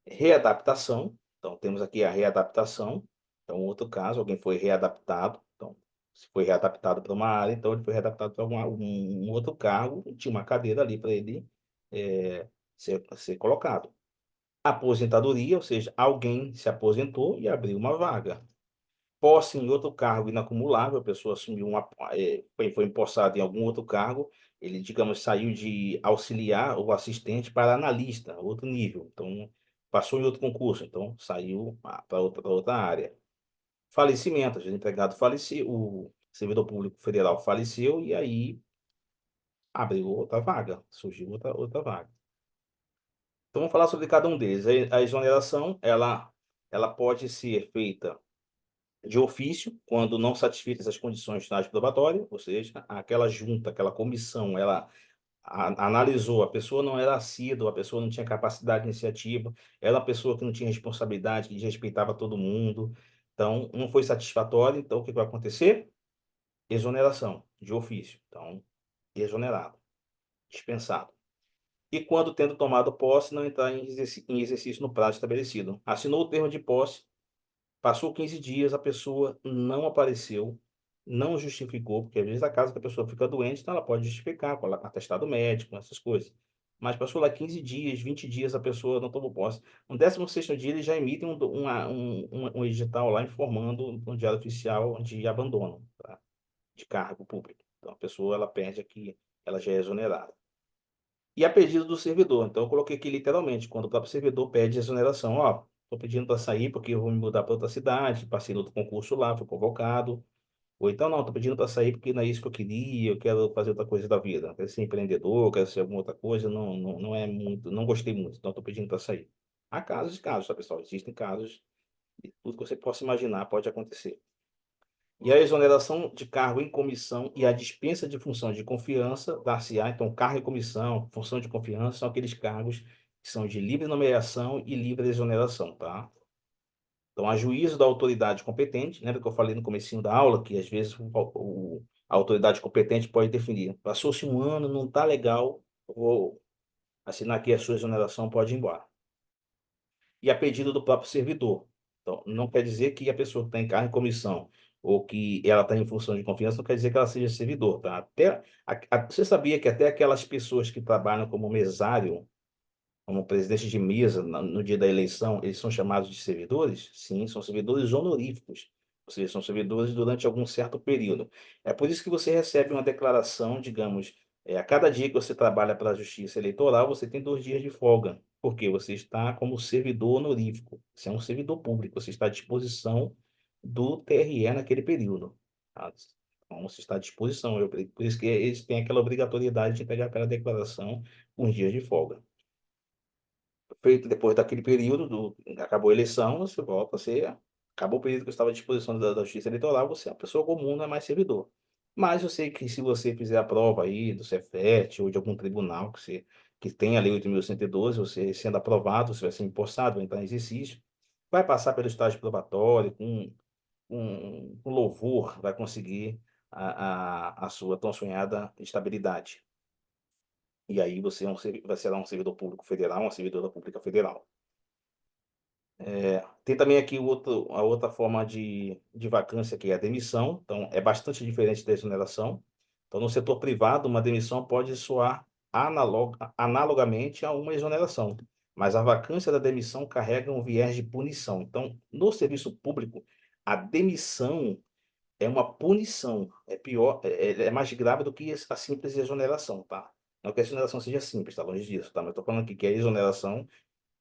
Readaptação. Então, temos aqui a readaptação. Então, outro caso, alguém foi readaptado. Então, se foi readaptado para uma área, então ele foi readaptado para um outro cargo, tinha uma cadeira ali para ele ser colocado. Aposentadoria, ou seja, alguém se aposentou e abriu uma vaga. Posse em outro cargo inacumulável, a pessoa assumiu foi empossada em algum outro cargo, ele, digamos, saiu de auxiliar ou assistente para analista, outro nível. Então, passou em outro concurso, então saiu para outra área. Falecimento, o empregado faleceu, o servidor público federal faleceu e aí abriu outra vaga, surgiu outra vaga. Então, vamos falar sobre cada um deles. A exoneração, ela pode ser feita de ofício, quando não satisfeitas as condições do estágio probatório, ou seja, aquela junta, aquela comissão, ela analisou, a pessoa não era assídua, a pessoa não tinha capacidade de iniciativa, era uma pessoa que não tinha responsabilidade, que desrespeitava todo mundo, então não foi satisfatório, então o que vai acontecer? Exoneração de ofício, então exonerado, dispensado. E quando tendo tomado posse, não entrar em exercício no prazo estabelecido. Assinou o termo de posse, passou 15 dias, a pessoa não apareceu, não justificou, porque às vezes a casa que a pessoa fica doente, então ela pode justificar com atestado médico, essas coisas. Mas passou lá 15 dias, 20 dias, a pessoa não tomou posse. No 16º dia, eles já emitem um edital lá informando no Diário Oficial de abandono, tá? De cargo público. Então, a pessoa, ela perde aqui, ela já é exonerada. E a pedido do servidor. Então, eu coloquei aqui literalmente, quando o próprio servidor pede exoneração. Ó, estou pedindo para sair porque eu vou me mudar para outra cidade, passei no outro concurso lá, fui convocado. Ou então, não, estou pedindo para sair porque não é isso que eu queria, eu quero fazer outra coisa da vida. Quero ser empreendedor, quero ser alguma outra coisa, não é muito, não gostei muito, então estou pedindo para sair. Há casos e casos, tá, pessoal? Existem casos, e tudo que você possa imaginar pode acontecer. E a exoneração de cargo em comissão e a dispensa de função de confiança dar-se-á, então, cargo e comissão, função de confiança, são aqueles cargos que são de livre nomeação e livre exoneração, tá? Então, a juízo da autoridade competente, lembra que eu falei no comecinho da aula, que às vezes a autoridade competente pode definir, passou-se um ano, não está legal, vou assinar aqui a sua exoneração, pode ir embora. E a pedido do próprio servidor. Então, não quer dizer que a pessoa que está em cargo em comissão ou que ela está em função de confiança, não quer dizer que ela seja servidor, tá? Você sabia que até aquelas pessoas que trabalham como mesário, como presidente de mesa no dia da eleição, eles são chamados de servidores? Sim, são servidores honoríficos. Ou seja, são servidores durante algum certo período. É por isso que você recebe uma declaração, digamos, a cada dia que você trabalha para a Justiça Eleitoral, você tem 2 dias de folga, porque você está como servidor honorífico. Você é um servidor público, você está à disposição do TRE naquele período. Tá? Então, você está à disposição. Por isso que eles têm aquela obrigatoriedade de pegar aquela declaração com os dias de folga. Feito depois daquele período, acabou a eleição, você volta a ser. Acabou o período que eu estava à disposição da Justiça Eleitoral, você é uma pessoa comum, não é mais servidor. Mas eu sei que se você fizer a prova aí do Cefet ou de algum tribunal que tem a Lei 8.112, você sendo aprovado, você vai ser empossado, vai entrar em exercício, vai passar pelo estágio probatório, com louvor, vai conseguir a sua tão sonhada estabilidade. E aí você vai ser um servidor público federal, uma servidora pública federal. Tem também aqui a outra forma de vacância, que é a demissão. Então, é bastante diferente da exoneração. Então, no setor privado, uma demissão pode soar analogamente a uma exoneração, mas a vacância da demissão carrega um viés de punição. Então, no serviço público, a demissão é uma punição, é pior, é mais grave do que a simples exoneração, tá? Não que a exoneração seja simples, tá longe disso, tá? Mas eu tô falando aqui que a exoneração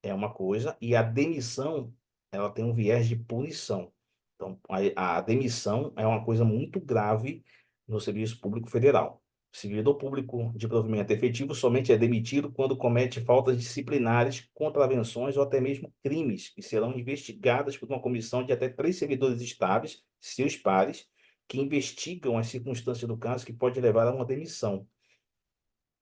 é uma coisa, e a demissão, ela tem um viés de punição. Então, a demissão é uma coisa muito grave no Serviço Público Federal. O servidor público de provimento efetivo somente é demitido quando comete faltas disciplinares, contravenções ou até mesmo crimes, que serão investigadas por uma comissão de até 3 servidores estáveis, seus pares, que investigam as circunstâncias do caso que pode levar a uma demissão.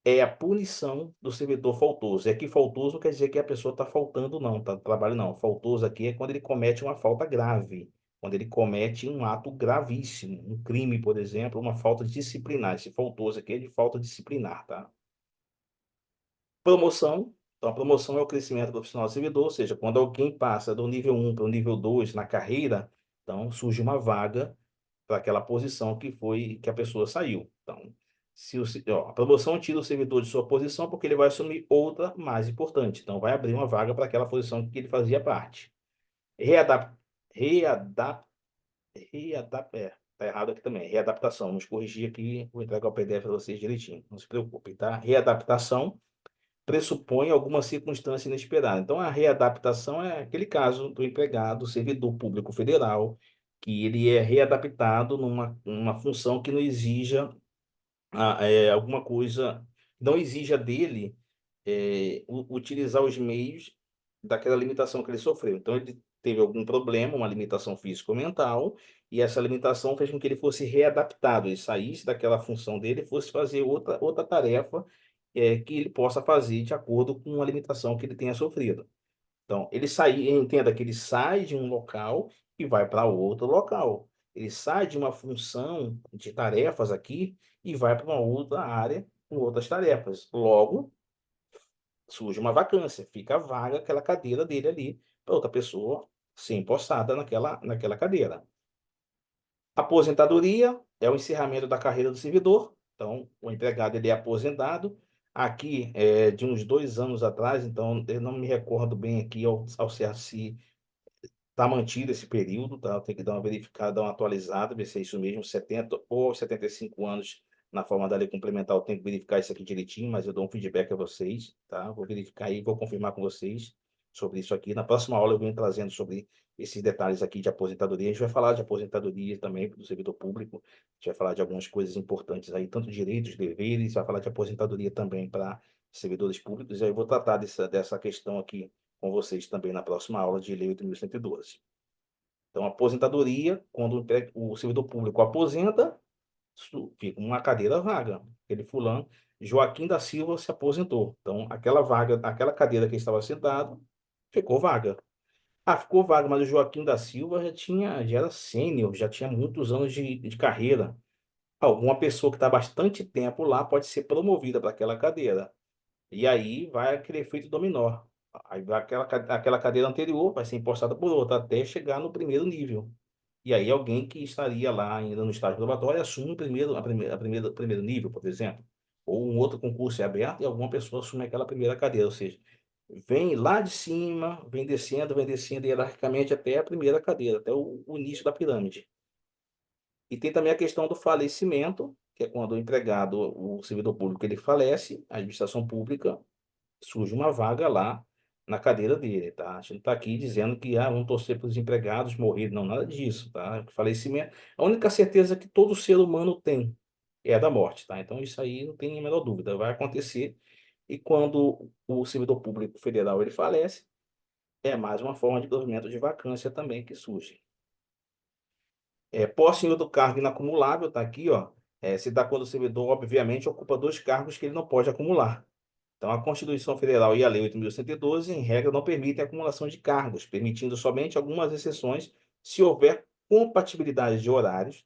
É a punição do servidor faltoso. É que faltoso não quer dizer que a pessoa está faltando, não, tá no trabalho, não. Faltoso aqui é quando ele comete uma falta grave, quando ele comete um ato gravíssimo, um crime, por exemplo, uma falta disciplinar. Esse faltoso aqui é de falta disciplinar, tá? Promoção. Então, a promoção é o crescimento profissional do servidor, ou seja, quando alguém passa do nível 1 para o nível 2 na carreira, então surge uma vaga para aquela posição que a pessoa saiu. Então, a promoção tira o servidor de sua posição porque ele vai assumir outra mais importante. Então, vai abrir uma vaga para aquela posição que ele fazia parte. Readap, readap, tá errado aqui também. Readaptação. Vamos corrigir aqui, vou entregar o PDF para vocês direitinho. Não se preocupem, tá? Readaptação pressupõe alguma circunstância inesperada. Então, a readaptação é aquele caso do empregado, servidor público federal, que ele é readaptado numa função que não exija alguma coisa, não exija dele utilizar os meios daquela limitação que ele sofreu. Então, ele teve algum problema, uma limitação física ou mental, e essa limitação fez com que ele fosse readaptado, ele saísse daquela função dele e fosse fazer outra tarefa que ele possa fazer de acordo com a limitação que ele tenha sofrido. Então, entenda que ele sai de um local e vai para outro local. Ele sai de uma função de tarefas aqui e vai para uma outra área com outras tarefas. Logo, surge uma vacância, fica vaga aquela cadeira dele ali para outra pessoa ser empossada naquela cadeira. Aposentadoria é o encerramento da carreira do servidor. Então, o empregado ele é aposentado. Aqui, de uns 2 anos atrás, então eu não me recordo bem aqui ao certo se está mantido esse período, tá? Tem que dar uma verificada, dar uma atualizada, ver se é isso mesmo, 70 ou 75 anos na forma da lei complementar. Eu tenho que verificar isso aqui direitinho, mas eu dou um feedback a vocês, tá? Vou verificar aí, vou confirmar com vocês sobre isso aqui. Na próxima aula eu venho trazendo sobre esses detalhes aqui de aposentadoria. A gente vai falar de aposentadoria também do servidor público, a gente vai falar de algumas coisas importantes aí, tanto direitos, deveres, vai falar de aposentadoria também para servidores públicos, e aí eu vou tratar dessa questão aqui com vocês também na próxima aula de Lei 8.112. Então, aposentadoria, quando o servidor público aposenta, fica uma cadeira vaga. Aquele fulano, Joaquim da Silva, se aposentou. Então, aquela vaga, aquela cadeira que ele estava sentado, ficou vaga. Ah, ficou vaga, mas o Joaquim da Silva já era sênior, já tinha muitos anos de carreira. Alguma pessoa que está há bastante tempo lá pode ser promovida para aquela cadeira. E aí vai aquele efeito dominó. Aí vai aquela cadeira anterior vai ser empostada por outra, até chegar no primeiro nível. E aí alguém que estaria lá ainda no estágio probatório assume o primeiro nível, por exemplo. Ou um outro concurso é aberto e alguma pessoa assume aquela primeira cadeira. Ou seja, vem lá de cima, vem descendo hierarquicamente até a primeira cadeira, até o início da pirâmide. E tem também a questão do falecimento, que é quando o empregado, o servidor público, ele falece, a administração pública surge uma vaga lá na cadeira dele, tá? A gente não está aqui dizendo que vamos torcer para os empregados morrerem, não, nada disso, tá? Falecimento, a única certeza que todo ser humano tem é a da morte, tá? Então isso aí não tem a menor dúvida, vai acontecer. E quando o servidor público federal ele falece, é mais uma forma de provimento de vacância também que surge. Posse em outro cargo inacumulável, tá aqui, ó. Se dá quando o servidor, obviamente, ocupa dois cargos que ele não pode acumular. Então, a Constituição Federal e a Lei 8.112, em regra, não permitem a acumulação de cargos, permitindo somente algumas exceções se houver compatibilidade de horários,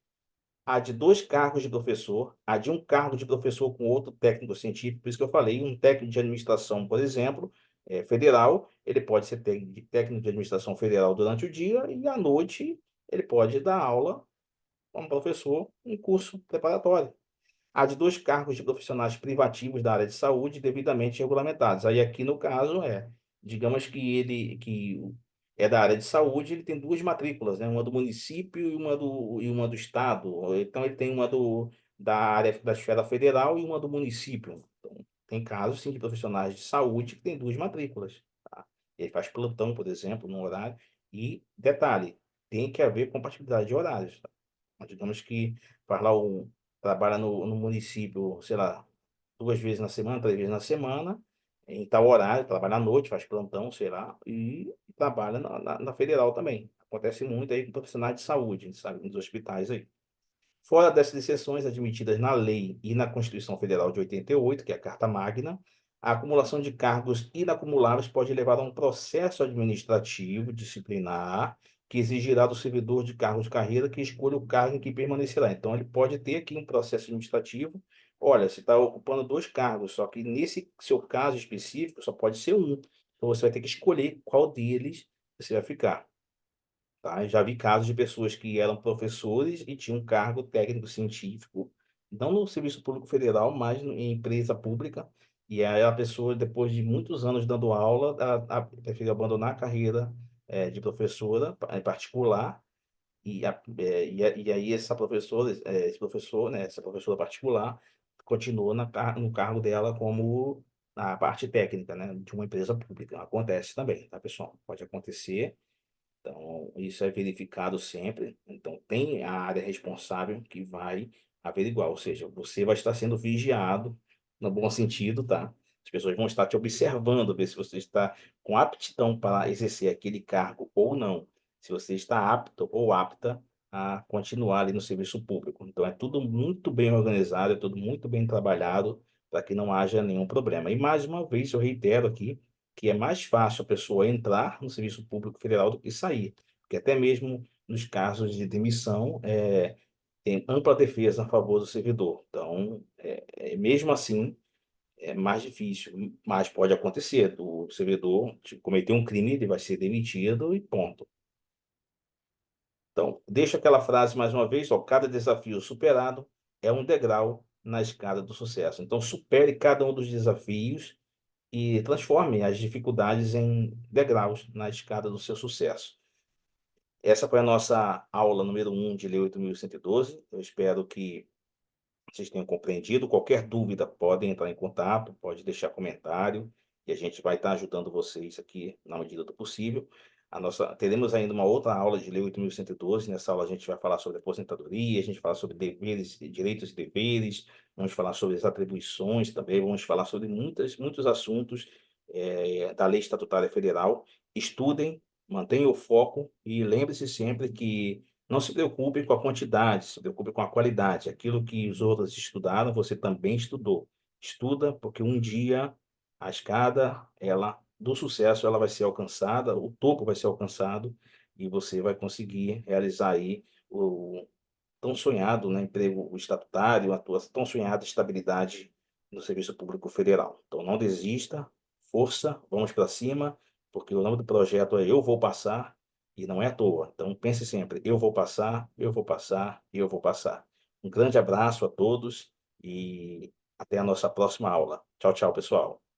a de dois cargos de professor, a de um cargo de professor com outro técnico científico. Por isso que eu falei, um técnico de administração, por exemplo, federal, ele pode ser técnico de administração federal durante o dia e à noite ele pode dar aula como professor em curso preparatório. Há de dois cargos de profissionais privativos da área de saúde devidamente regulamentados. Aí aqui no caso digamos que ele que é da área de saúde, ele tem duas matrículas, né? Uma do município e uma do estado. Então ele tem uma da área da esfera federal e uma do município. Então, tem casos sim de profissionais de saúde que têm duas matrículas, tá? Ele faz plantão, por exemplo, no horário. E detalhe, tem que haver compatibilidade de horários, tá? Digamos que faz lá trabalha no município, sei lá, 2 vezes na semana, 3 vezes na semana, em tal horário, trabalha à noite, faz plantão, sei lá, e trabalha na federal também. Acontece muito aí com profissionais de saúde, sabe, nos hospitais aí. Fora dessas exceções admitidas na lei e na Constituição Federal de 88, que é a Carta Magna, a acumulação de cargos inacumuláveis pode levar a um processo administrativo disciplinar que exigirá do servidor de cargo de carreira que escolha o cargo em que permanecerá. Então, ele pode ter aqui um processo administrativo. Olha, você está ocupando dois cargos, só que nesse seu caso específico só pode ser um. Então, você vai ter que escolher qual deles você vai ficar. Tá? Eu já vi casos de pessoas que eram professores e tinham um cargo técnico científico, não no Serviço Público Federal, mas em empresa pública. E aí a pessoa, depois de muitos anos dando aula, preferiu abandonar a carreira de professora particular. E aí esse professor, né, essa professora particular, continuou no cargo dela como na parte técnica, né, de uma empresa pública. Acontece também, tá, pessoal? Pode acontecer. Então, isso é verificado sempre. Então, tem a área responsável que vai averiguar, ou seja, você vai estar sendo vigiado, no bom sentido, tá? As pessoas vão estar te observando, ver se você está com aptidão para exercer aquele cargo ou não, se você está apto ou apta a continuar ali no serviço público. Então, é tudo muito bem organizado, é tudo muito bem trabalhado para que não haja nenhum problema. E mais uma vez, eu reitero aqui que é mais fácil a pessoa entrar no serviço público federal do que sair, porque até mesmo nos casos de demissão, tem ampla defesa a favor do servidor. Então, mesmo assim, é mais difícil, mas pode acontecer do servidor cometer um crime, ele vai ser demitido e ponto. Então, deixa aquela frase mais uma vez, ó, cada desafio superado é um degrau na escada do sucesso. Então, supere cada um dos desafios e transforme as dificuldades em degraus na escada do seu sucesso. Essa foi a nossa aula número 1 de Lei 8.112. Eu espero que vocês tenham compreendido. Qualquer dúvida, podem entrar em contato, pode deixar comentário, e a gente vai estar ajudando vocês aqui na medida do possível. Teremos ainda uma outra aula de Lei 8.112. Nessa aula a gente vai falar sobre aposentadoria, a gente vai falar sobre deveres, direitos e deveres, vamos falar sobre as atribuições também, vamos falar sobre muitos assuntos da Lei Estatutária Federal. Estudem, mantenham o foco e lembre-se sempre que não se preocupe com a quantidade, se preocupe com a qualidade. Aquilo que os outros estudaram, você também estudou. Estuda, porque um dia a escada, do sucesso, ela vai ser alcançada, o topo vai ser alcançado e você vai conseguir realizar aí o tão sonhado, né, emprego estatutário, a tua tão sonhada estabilidade no Serviço Público Federal. Então não desista, força, vamos para cima, porque o nome do projeto é Eu Vou Passar e não é à toa. Então pense sempre, eu vou passar, eu vou passar, eu vou passar. Um grande abraço a todos e até a nossa próxima aula. Tchau, tchau, pessoal.